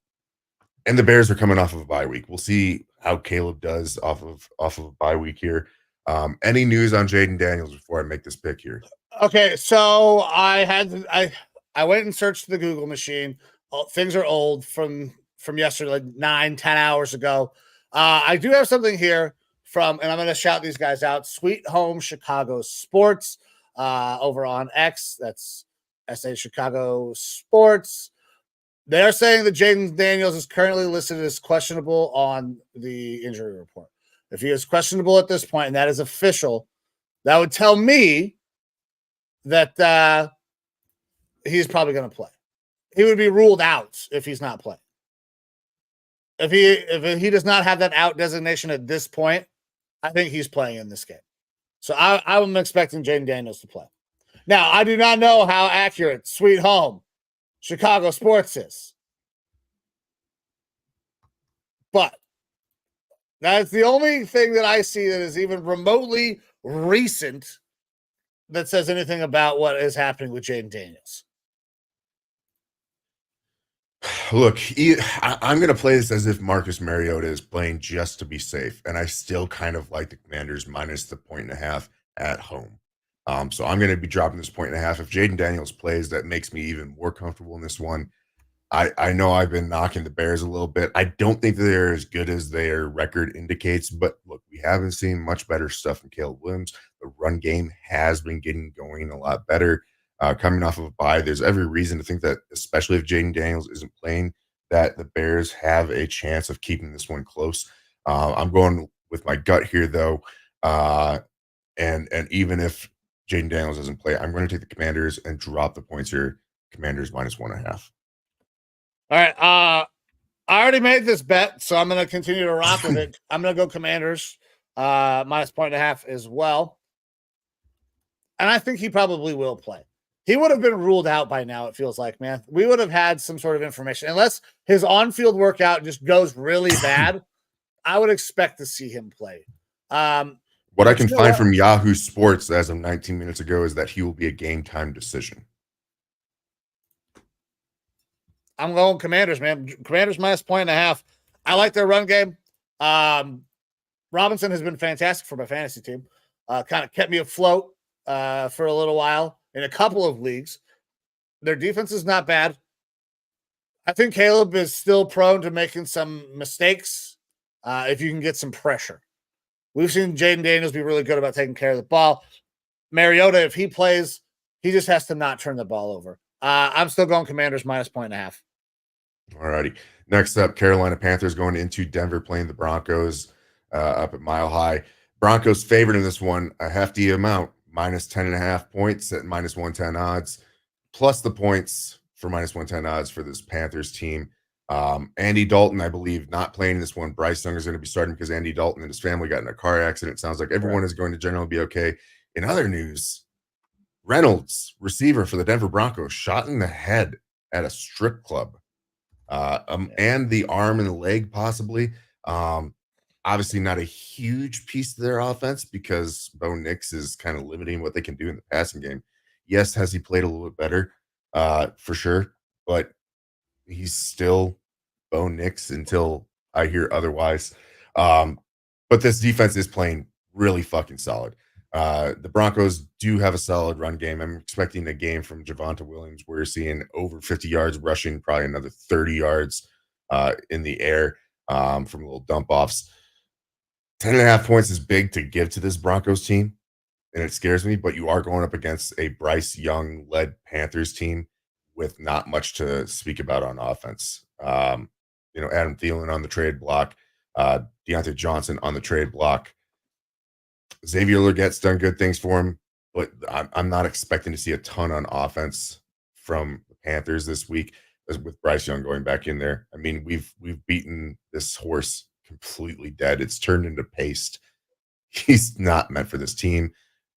the Bears are coming off of a bye week. We'll see how Caleb does off of a bye week here. Any news on Jaden Daniels before I make this pick here? Okay, so I went and searched the Google machine. Things are old from yesterday, like 9-10 hours ago. I do have something here from, and I'm going to shout these guys out, Sweet Home Chicago Sports over on X. That's SA Chicago Sports. They're saying that Jaden Daniels is currently listed as questionable on the injury report. If he is questionable at this point, and that is official, that would tell me that he's probably going to play. He would be ruled out if he's not playing. If he does not have that out designation at this point, I think he's playing in this game. So I'm expecting Jaden Daniels to play. Now, I do not know how accurate Sweet Home Chicago Sports is. But that's the only thing that I see that is even remotely recent that says anything about what is happening with Jaden Daniels. Look, I'm going to play this as if Marcus Mariota is playing just to be safe, and I still kind of like the Commanders minus the 1.5 at home. So I'm going to be dropping this 1.5. If Jaden Daniels plays, that makes me even more comfortable in this one. I know I've been knocking the Bears a little bit. I don't think they're as good as their record indicates, but look, we haven't seen much better stuff from Caleb Williams. The run game has been getting going a lot better. Coming off of a bye, there's every reason to think that, especially if Jaden Daniels isn't playing, that the Bears have a chance of keeping this one close. I'm going with my gut here, though, and even if Jaden Daniels doesn't play, I'm going to take the Commanders and drop the points here. Commanders -1.5. All right. I already made this bet, so I'm going to continue to rock with it. I'm going to go Commanders -1.5 as well. And I think he probably will play. He would have been ruled out by now, it feels like, man. We would have had some sort of information. Unless his on-field workout just goes really bad, I would expect to see him play. What I can find from Yahoo Sports as of 19 minutes ago is that he will be a game-time decision. I'm going Commanders, man. Commanders -1.5. I like their run game. Robinson has been fantastic for my fantasy team. Kind of kept me afloat for a little while in a couple of leagues. Their defense is not bad. I think Caleb is still prone to making some mistakes if you can get some pressure. We've seen Jaden Daniels be really good about taking care of the ball. Mariota, if he plays, he just has to not turn the ball over. I'm still going Commanders minus 1.5. All righty. Next up, Carolina Panthers going into Denver playing the Broncos up at Mile High. Broncos favored in this one, a hefty amount, minus 10.5 points at minus 110 odds, plus the points for minus 110 odds for this Panthers team. Andy Dalton, I believe, not playing this one. Bryce Young is going to be starting because Andy Dalton and his family got in a car accident. It sounds like everyone is going to generally be okay. In other news, Reynolds, receiver for the Denver Broncos, shot in the head at a strip club. And the arm and the leg, possibly. Obviously, not a huge piece of their offense because Bo Nix is kind of limiting what they can do in the passing game. Yes, has he played a little bit better? For sure, but he's still Bo Nix until I hear otherwise. But this defense is playing really fucking solid. The Broncos do have a solid run game. I'm expecting a game from Javonte Williams. We're seeing over 50 yards rushing, probably another 30 yards in the air from little dump offs. 10.5 points is big to give to this Broncos team, and it scares me, but you are going up against a Bryce Young led Panthers team with not much to speak about on offense. Adam Thielen on the trade block, Deontay Johnson on the trade block. Xavier Leggette's done good things for him, but I'm not expecting to see a ton on offense from the Panthers this week with Bryce Young going back in there. I mean, we've beaten this horse completely dead. It's turned into paste. He's not meant for this team.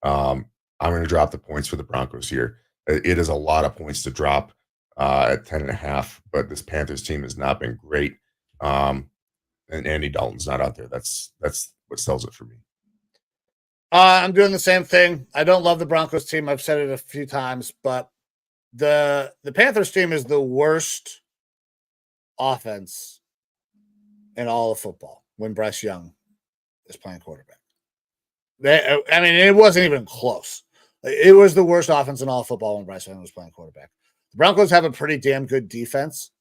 I'm going to drop the points for the Broncos here. It is a lot of points to drop at 10.5, but this Panthers team has not been great. And Andy Dalton's not out there. That's what sells it for me. I'm doing the same thing. I don't love the Broncos team. I've said it a few times, but the Panthers team is the worst offense in all of football when Bryce Young is playing quarterback. It wasn't even close. It was the worst offense in all of football when Bryce Young was playing quarterback. The Broncos have a pretty damn good defense.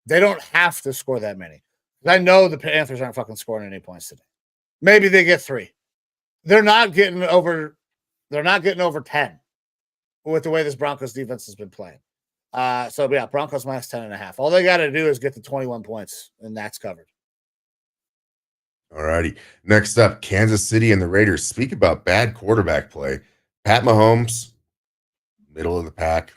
They don't have to score that many. I know the Panthers aren't fucking scoring any points today. Maybe they get 3. They're not getting over 10 with the way this Broncos defense has been playing. Broncos minus 10.5. All they got to do is get to 21 points, and that's covered. All righty. Next up, Kansas City and the Raiders. Speak about bad quarterback play. Pat Mahomes, middle of the pack,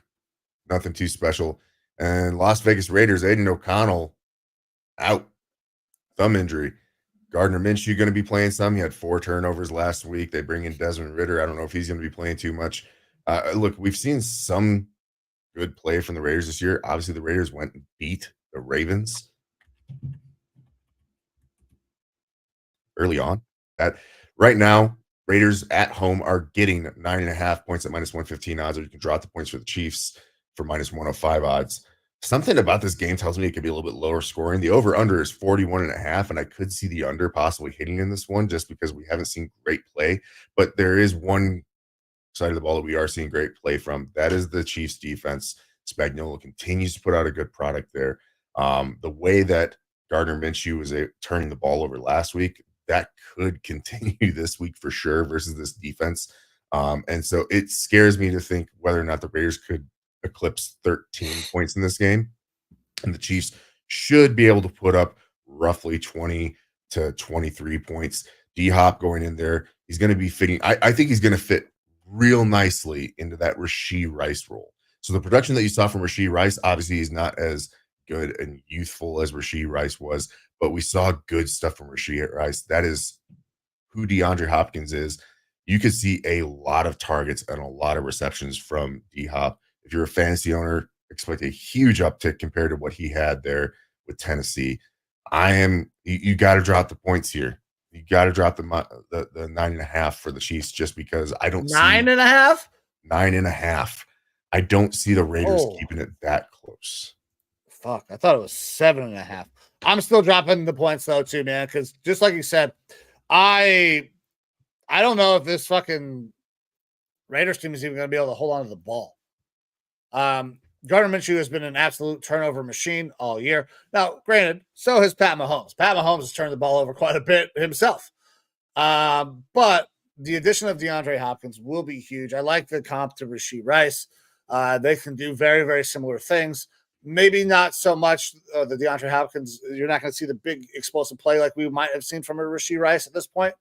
nothing too special. And Las Vegas Raiders, Aiden O'Connell, out, thumb injury. Gardner Minshew going to be playing some. He had 4 turnovers last week. They bring in Desmond Ridder. I don't know if he's going to be playing too much. Look, we've seen some good play from the Raiders this year. Obviously, the Raiders went and beat the Ravens early on. Right now, Raiders at home are getting 9.5 points at minus 115 odds, or you can draw out the points for the Chiefs for minus 105 odds. Something about this game tells me it could be a little bit lower scoring. The over-under is 41.5, and I could see the under possibly hitting in this one just because we haven't seen great play. But there is one side of the ball that we are seeing great play from. That is the Chiefs defense. Spagnuolo continues to put out a good product there. The way that Gardner Minshew was turning the ball over last week, that could continue this week for sure versus this defense. And so it scares me to think whether or not the Raiders could eclipse 13 points in this game. And the Chiefs should be able to put up roughly 20 to 23 points. D-Hop going in there, he's going to be fitting. I think he's going to fit real nicely into that Rashee Rice role. So the production that you saw from Rashee Rice, obviously he's not as good and youthful as Rashee Rice was, but we saw good stuff from Rashee Rice. That is who DeAndre Hopkins is. You could see a lot of targets and a lot of receptions from D-Hop. If you're a fantasy owner, expect a huge uptick compared to what he had there with Tennessee. You got to drop the points here. You got to drop the 9.5 for the Chiefs just because I don't 9.5? 9.5. I don't see the Raiders keeping it that close. Fuck, I thought it was 7.5. I'm still dropping the points though too, man, because just like you said, I don't know if this fucking Raiders team is even going to be able to hold on to the ball. Gardner Minshew has been an absolute turnover machine all year. Now, granted, so has Pat Mahomes. Pat Mahomes has turned the ball over quite a bit himself. But the addition of DeAndre Hopkins will be huge. I like the comp to Rashee Rice. They can do very, very similar things. Maybe not so much the DeAndre Hopkins. You're not going to see the big explosive play like we might have seen from a Rashee Rice at this point.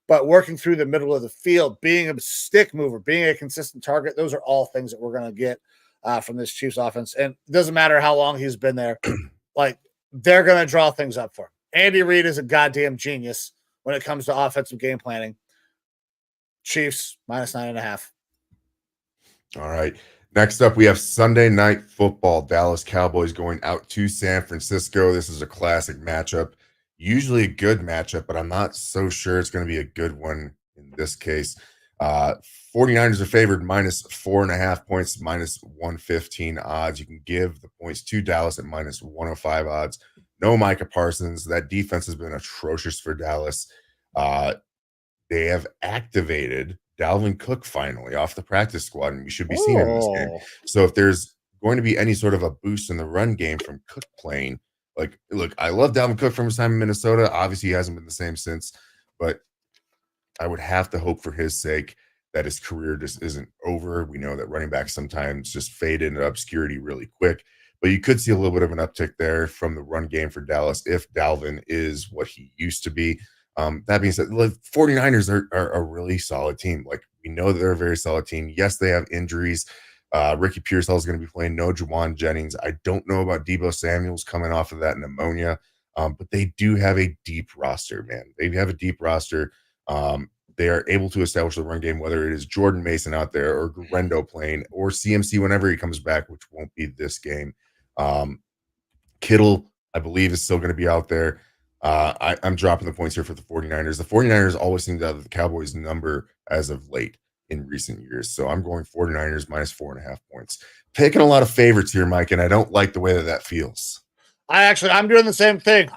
But working through the middle of the field, being a stick mover, being a consistent target, those are all things that we're going to get from this Chiefs offense. And it doesn't matter how long he's been there. Like, they're going to draw things up for him. Andy Reid is a goddamn genius when it comes to offensive game planning. Chiefs -9.5. All right. Next up, we have Sunday Night Football. Dallas Cowboys going out to San Francisco. This is a classic matchup. Usually a good matchup, but I'm not so sure it's going to be a good one in this case. 49ers are favored -4.5 points, -115 odds. You can give the points to Dallas at -105 odds. No Micah Parsons. That defense has been atrocious for Dallas. They have activated Dalvin Cook finally off the practice squad, and we should be seeing him in this game. So if there's going to be any sort of a boost in the run game from Cook playing, like, look, I love Dalvin Cook from his time in Minnesota. Obviously, he hasn't been the same since, but I would have to hope for his sake that his career just isn't over. We know that running backs sometimes just fade into obscurity really quick, but you could see a little bit of an uptick there from the run game for Dallas if Dalvin is what he used to be. That being said, the 49ers are a really solid team. Like, we know that they're a very solid team. Yes, they have injuries. Ricky Pearsall is going to be playing. No Juwan Jennings. I don't know about Deebo Samuels coming off of that pneumonia, but they do have a deep roster, man. They have a deep roster. They are able to establish the run game, whether it is Jordan Mason out there or Guerrero playing or CMC whenever he comes back, which won't be this game. Kittle, I believe, is still going to be out there. I'm dropping the points here for the 49ers. The 49ers always seem to have the Cowboys number as of late in recent years. So I'm going 49ers -4.5 points. Taking a lot of favorites here, Mike, and I don't like the way that feels. I'm doing the same thing.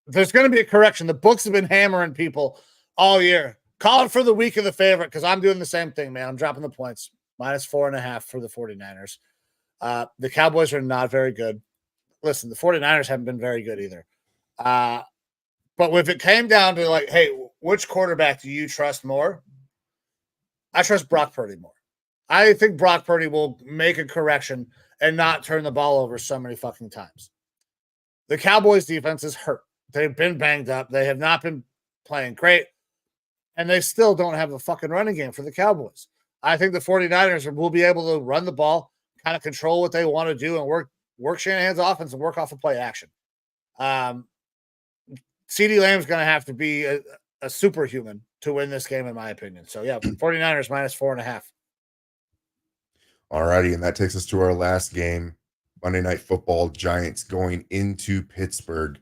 There's going to be a correction. The books have been hammering people all year. Call it for the week of the favorite, because I'm doing the same thing, man. I'm dropping the points. -4.5 for the 49ers. The Cowboys are not very good. Listen, the 49ers haven't been very good either. But if it came down to, like, hey, which quarterback do you trust more? I trust Brock Purdy more. I think Brock Purdy will make a correction and not turn the ball over so many fucking times. The Cowboys defense is hurt. They've been banged up. They have not been playing great. And they still don't have a fucking running game for the Cowboys. I think the 49ers will be able to run the ball, kind of control what they want to do, and work Shanahan's offense and work off of play action. CeeDee Lamb's going to have to be a superhuman to win this game, in my opinion. So, yeah, 49ers -4.5. All righty, and that takes us to our last game, Monday Night Football, Giants going into Pittsburgh.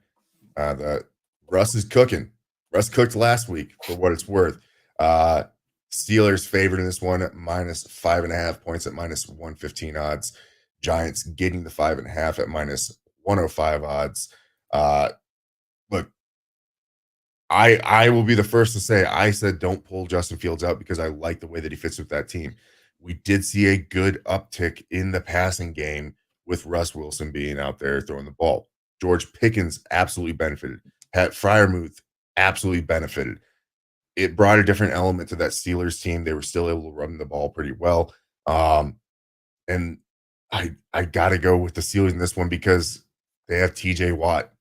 Russ is cooking. Russ cooked last week, for what it's worth. Steelers favored in this one at -5.5 points at -115 odds. Giants getting the 5.5 at -105 odds. Look, I will be the first to say I said don't pull Justin Fields out because I like the way that he fits with that team. We did see a good uptick in the passing game with Russ Wilson being out there throwing the ball. George Pickens absolutely benefited. Pat Freiermuth absolutely benefited. It brought a different element to that Steelers team. They were still able to run the ball pretty well. And I got to go with the Steelers in this one because they have TJ Watt.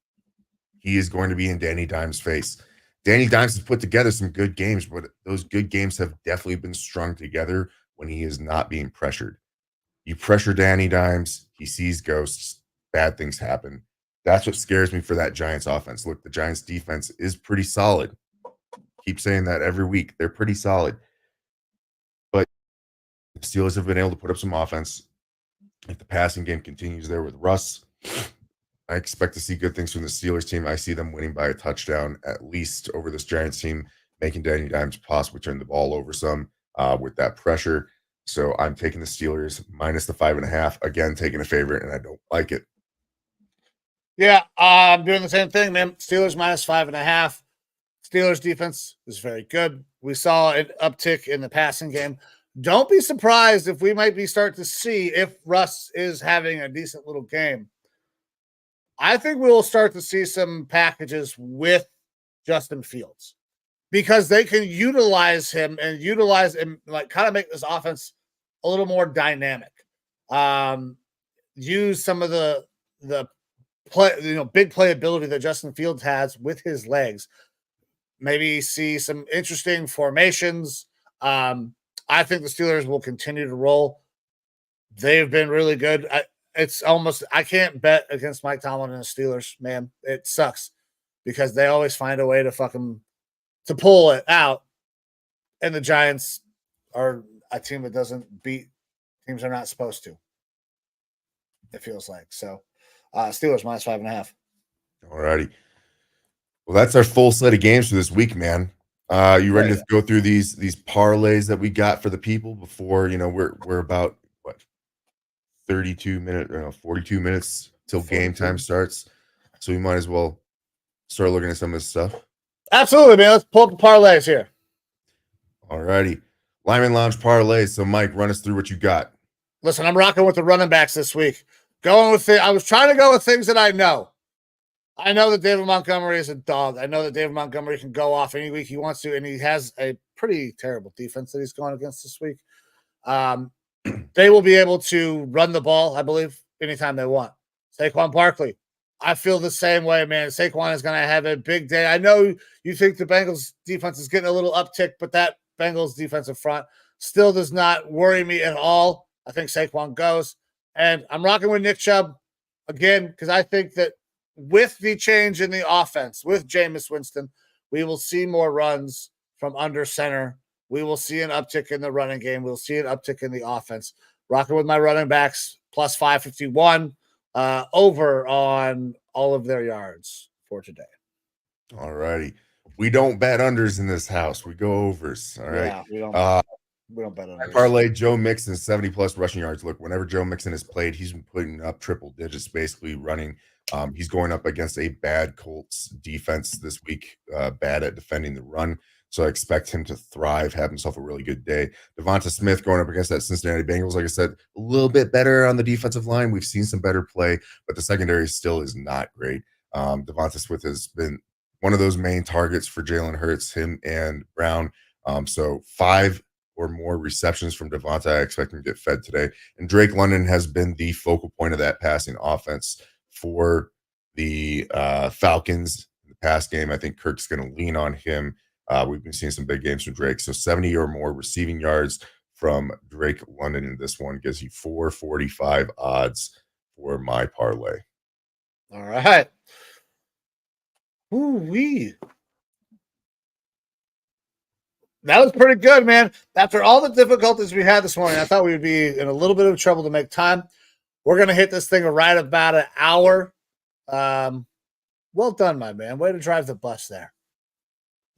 He is going to be in Danny Dimes' face. Danny Dimes has put together some good games, but those good games have definitely been strung together when he is not being pressured. You pressure Danny Dimes, he sees ghosts, bad things happen. That's what scares me for that Giants offense. Look, the Giants defense is pretty solid. Keep saying that every week. They're pretty solid. But the Steelers have been able to put up some offense. If the passing game continues there with Russ, I expect to see good things from the Steelers team. I see them winning by a touchdown at least over this Giants team, making Danny Dimes possibly turn the ball over some with that pressure. So I'm taking the Steelers minus the 5.5. Again, taking a favorite, and I don't like it. Yeah, I'm doing the same thing, man. Steelers -5.5. Steelers defense is very good. We saw an uptick in the passing game. Don't be surprised if we might be starting to see if Russ is having a decent little game. I think we'll start to see some packages with Justin Fields. because they can utilize him like kind of make this offense a little more dynamic. Use some of the play, big playability that Justin Fields has with his legs. Maybe see some interesting formations. I think the Steelers will continue to roll. They've been really good. I can't bet against Mike Tomlin and the Steelers, man. It sucks because they always find a way to pull it out. And the Giants are a team that doesn't beat teams they're not supposed to. It feels like. So Steelers minus 5.5. All righty. Well, that's our full slate of games for this week, man. You ready to go through these parlays that we got for the people before, we're about 42 minutes till game time starts. So we might as well start looking at some of this stuff. Absolutely, man. Let's pull up the parlays here. All righty. Lineman Lounge parlays. So Mike, run us through what you got. Listen, I'm rocking with the running backs this week. I was trying to go with things that I know. I know that David Montgomery is a dog. I know that David Montgomery can go off any week he wants to, and he has a pretty terrible defense that he's going against this week. They will be able to run the ball, I believe, anytime they want. Saquon Barkley, I feel the same way, man. Saquon is going to have a big day. I know you think the Bengals defense is getting a little uptick, but that Bengals defensive front still does not worry me at all. I think Saquon goes. And I'm rocking with Nick Chubb again because I think that with the change in the offense, with Jameis Winston, we will see more runs from under center. We will see an uptick in the running game. We'll see an uptick in the offense. Rocking with my running backs, plus 551 over on all of their yards for today. All righty. We don't bet unders in this house. We go overs. All right. Yeah, we don't bet unders. I parlay Joe Mixon 70+ rushing yards. Look, whenever Joe Mixon has played, he's been putting up triple digits, basically running. He's going up against a bad Colts defense this week, bad at defending the run. So I expect him to thrive, have himself a really good day. Devonta Smith going up against that Cincinnati Bengals, like I said, a little bit better on the defensive line. We've seen some better play, but the secondary still is not great. Devonta Smith has been one of those main targets for Jalen Hurts, him and Brown. So 5 or more receptions from Devonta. I expect him to get fed today. And Drake London has been the focal point of that passing offense for the Falcons in the past game. I think Kirk's going to lean on him. We've been seeing some big games from Drake. So 70 or more receiving yards from Drake London in this one gives you 445 odds for my parlay. All right. Ooh-wee. That was pretty good, man. After all the difficulties we had this morning, I thought we would be in a little bit of trouble to make time. We're going to hit this thing right about an hour. Well done, my man. Way to drive the bus there.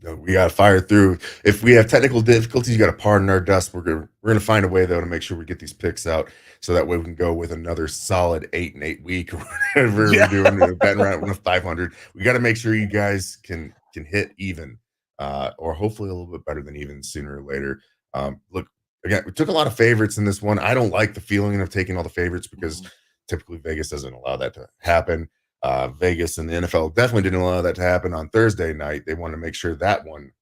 We got to fire through. If we have technical difficulties, you got to pardon our dust. We're gonna find a way though to make sure we get these picks out, so that way we can go with another solid 8-8 week or whatever we're doing. Betting around 500. We got to make sure you guys can hit even, or hopefully a little bit better than even sooner or later. Look, again, we took a lot of favorites in this one. I don't like the feeling of taking all the favorites because typically Vegas doesn't allow that to happen. Vegas and the NFL definitely didn't allow that to happen on Thursday night. They wanted to make sure that one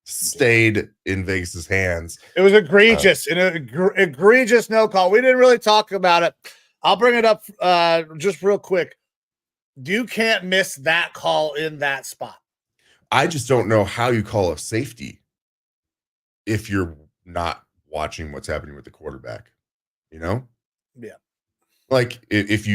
stayed in Vegas's hands. It was egregious, egregious no call. We didn't really talk about it. I'll bring it up just real quick. You can't miss that call in that spot. I just don't know how you call a safety if you're not watching what's happening with the quarterback. Yeah. Like if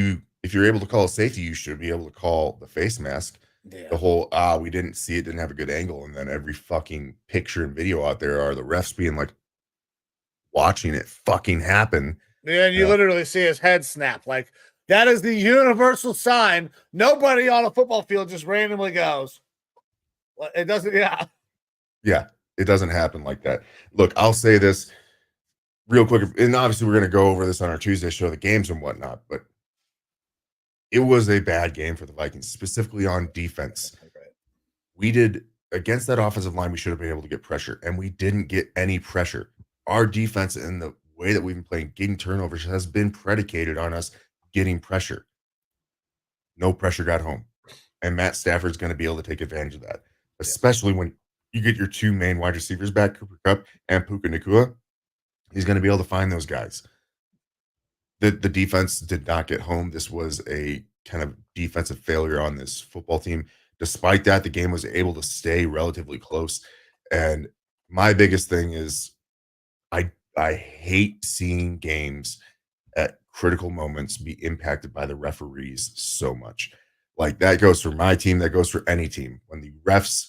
you're able to call a safety, you should be able to call the face mask. Yeah. The whole we didn't see it, didn't have a good angle, and then every fucking picture and video out there are the refs being like watching it fucking happen. Yeah, and you literally see his head snap. Like that is the universal sign. Nobody on a football field just randomly goes. Well, it doesn't. Yeah, it doesn't happen like that. Look, I'll say this real quick, and obviously we're going to go over this on our Tuesday show, the games and whatnot, but it was a bad game for the Vikings, specifically on defense. We did, against that offensive line, we should have been able to get pressure, and we didn't get any pressure. Our defense and the way that we've been playing, getting turnovers, has been predicated on us getting pressure. No pressure got home, and Matt Stafford's going to be able to take advantage of that. especially when you get your two main wide receivers back, Cooper Kupp and Puka Nacua. He's going to be able to find those guys. The defense did not get home. This was a kind of defensive failure on this football team. Despite that, the game was able to stay relatively close. And my biggest thing is I hate seeing games at critical moments be impacted by the referees so much. Like that goes for my team, that goes for any team. When the refs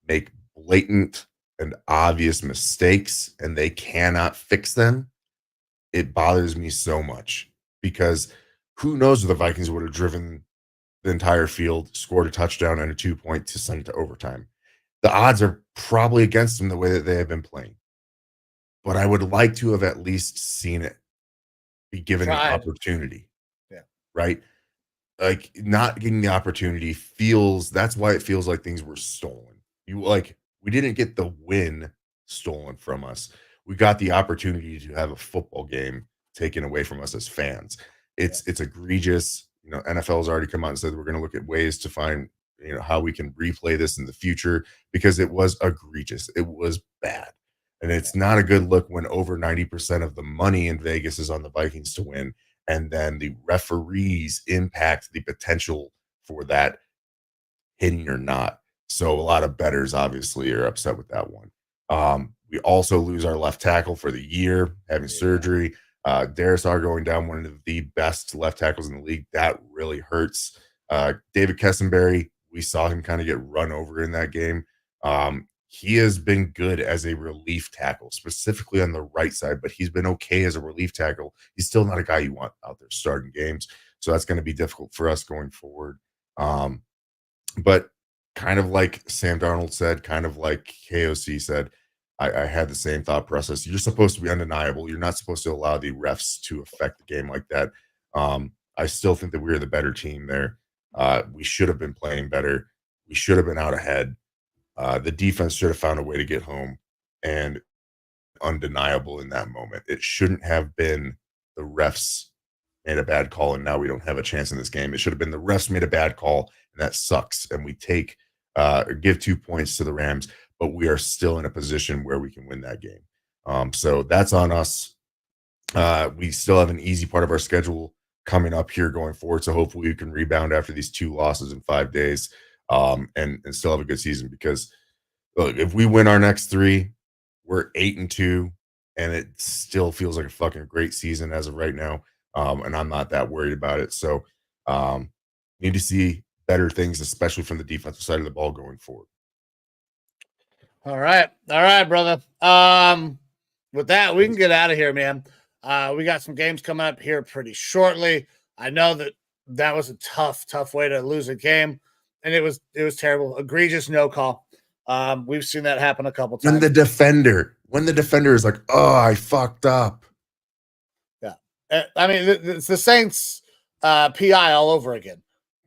make blatant and obvious mistakes and they cannot fix them, it bothers me so much because who knows if the Vikings would have driven the entire field, scored a touchdown and a 2-point to send it to overtime. The odds are probably against them the way that they have been playing. But I would like to have at least seen it be given an opportunity. Yeah. Right? Like not getting the opportunity that's why it feels like things were stolen. We didn't get the win stolen from us. We got the opportunity to have a football game taken away from us as fans. It's egregious. NFL has already come out and said we're going to look at ways to find, how we can replay this in the future because it was egregious. It was bad. And it's not a good look when over 90% of the money in Vegas is on the Vikings to win. And then the referees impact the potential for that hitting or not. So a lot of bettors obviously are upset with that one. We also lose our left tackle for the year, having surgery. Darrisaw going down, one of the best left tackles in the league. That really hurts. David Kessenberry, we saw him kind of get run over in that game. He has been good as a relief tackle, specifically on the right side, but he's been okay as a relief tackle. He's still not a guy you want out there starting games. So that's going to be difficult for us going forward. But kind of like Sam Darnold said, kind of like KOC said, I had the same thought process. You're supposed to be undeniable. You're not supposed to allow the refs to affect the game like that. I still think that we were the better team there. We should have been playing better. We should have been out ahead. The defense should have found a way to get home, and undeniable in that moment. It shouldn't have been the refs made a bad call and now we don't have a chance in this game. It should have been the refs made a bad call and that sucks. And we give 2 points to the Rams, but we are still in a position where we can win that game. So that's on us. We still have an easy part of our schedule coming up here going forward. So hopefully we can rebound after these 2 losses in 5 days. And still have a good season because look, if we win our next 3, we're 8-2, and it still feels like a fucking great season as of right now. And I'm not that worried about it. So need to see better things, especially from the defensive side of the ball going forward. All right, brother. With that, we can get out of here, man. We got some games coming up here pretty shortly. I know that was a tough way to lose a game. And it was terrible. Egregious no call. We've seen that happen a couple times. When the defender is like, oh, I fucked up. Yeah. I mean, it's the Saints PI all over again.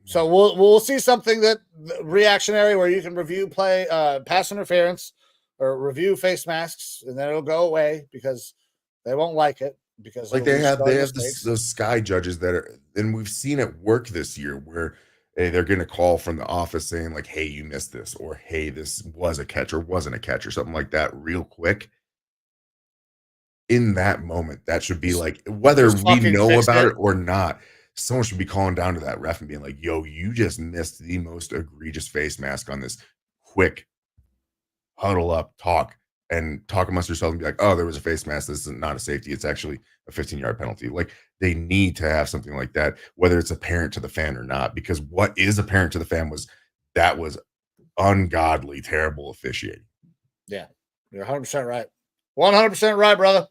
So we'll see something that reactionary where you can review pass interference or review face masks, and then it'll go away because they won't like it. Because like they have those sky judges that are, and we've seen it work this year where they're going to call from the office saying like, hey, you missed this, or hey, this was a catch or wasn't a catch or something like that real quick. In that moment, that should be like, whether we know about it or not, someone should be calling down to that ref and being like, yo, you just missed the most egregious face mask on this. Quick, huddle up, talk amongst yourselves and be like, oh, there was a face mask. This is not a safety. It's actually a 15-yard penalty. Like, they need to have something like that, whether it's apparent to the fan or not, because what is apparent to the fan was ungodly, terrible officiating. Yeah, you're 100% right. 100% right, brother.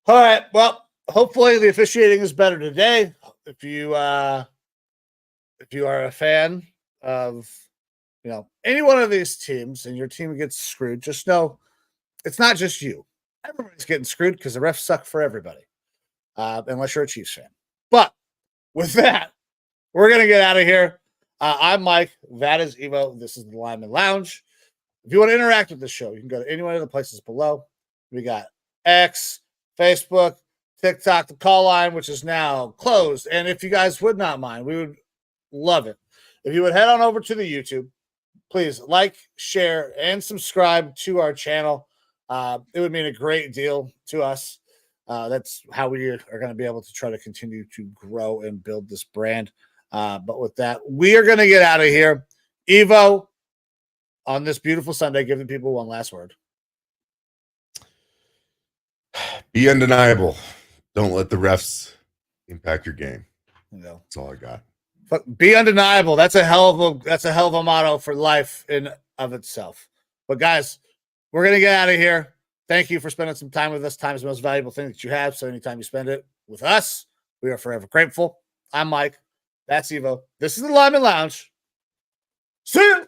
All right. Well, hopefully the officiating is better today. If you are a fan of any one of these teams and your team gets screwed, just know it's not just you. Everybody's getting screwed because the refs suck for everybody, unless you're a Chiefs fan. But with that, we're going to get out of here. I'm Mike. That is Evo. This is the Lineman Lounge. If you want to interact with the show, you can go to any one of the places below. We got X, Facebook, TikTok, the call line, which is now closed. And if you guys would not mind, we would love it if you would head on over to the YouTube, please like, share, and subscribe to our channel. It would mean a great deal to us. That's how we are going to be able to try to continue to grow and build this brand. But with that, we are going to get out of here. Evo, on this beautiful Sunday, give the people one last word. Be undeniable. Don't let the refs impact your game. That's all I got. But be undeniable. That's a hell of a motto for life in of itself. But guys, we're gonna get out of here. Thank you for spending some time with us. Time is the most valuable thing that you have. So anytime you spend it with us, we are forever grateful. I'm Mike. That's Evo. This is the Lineman Lounge. See you.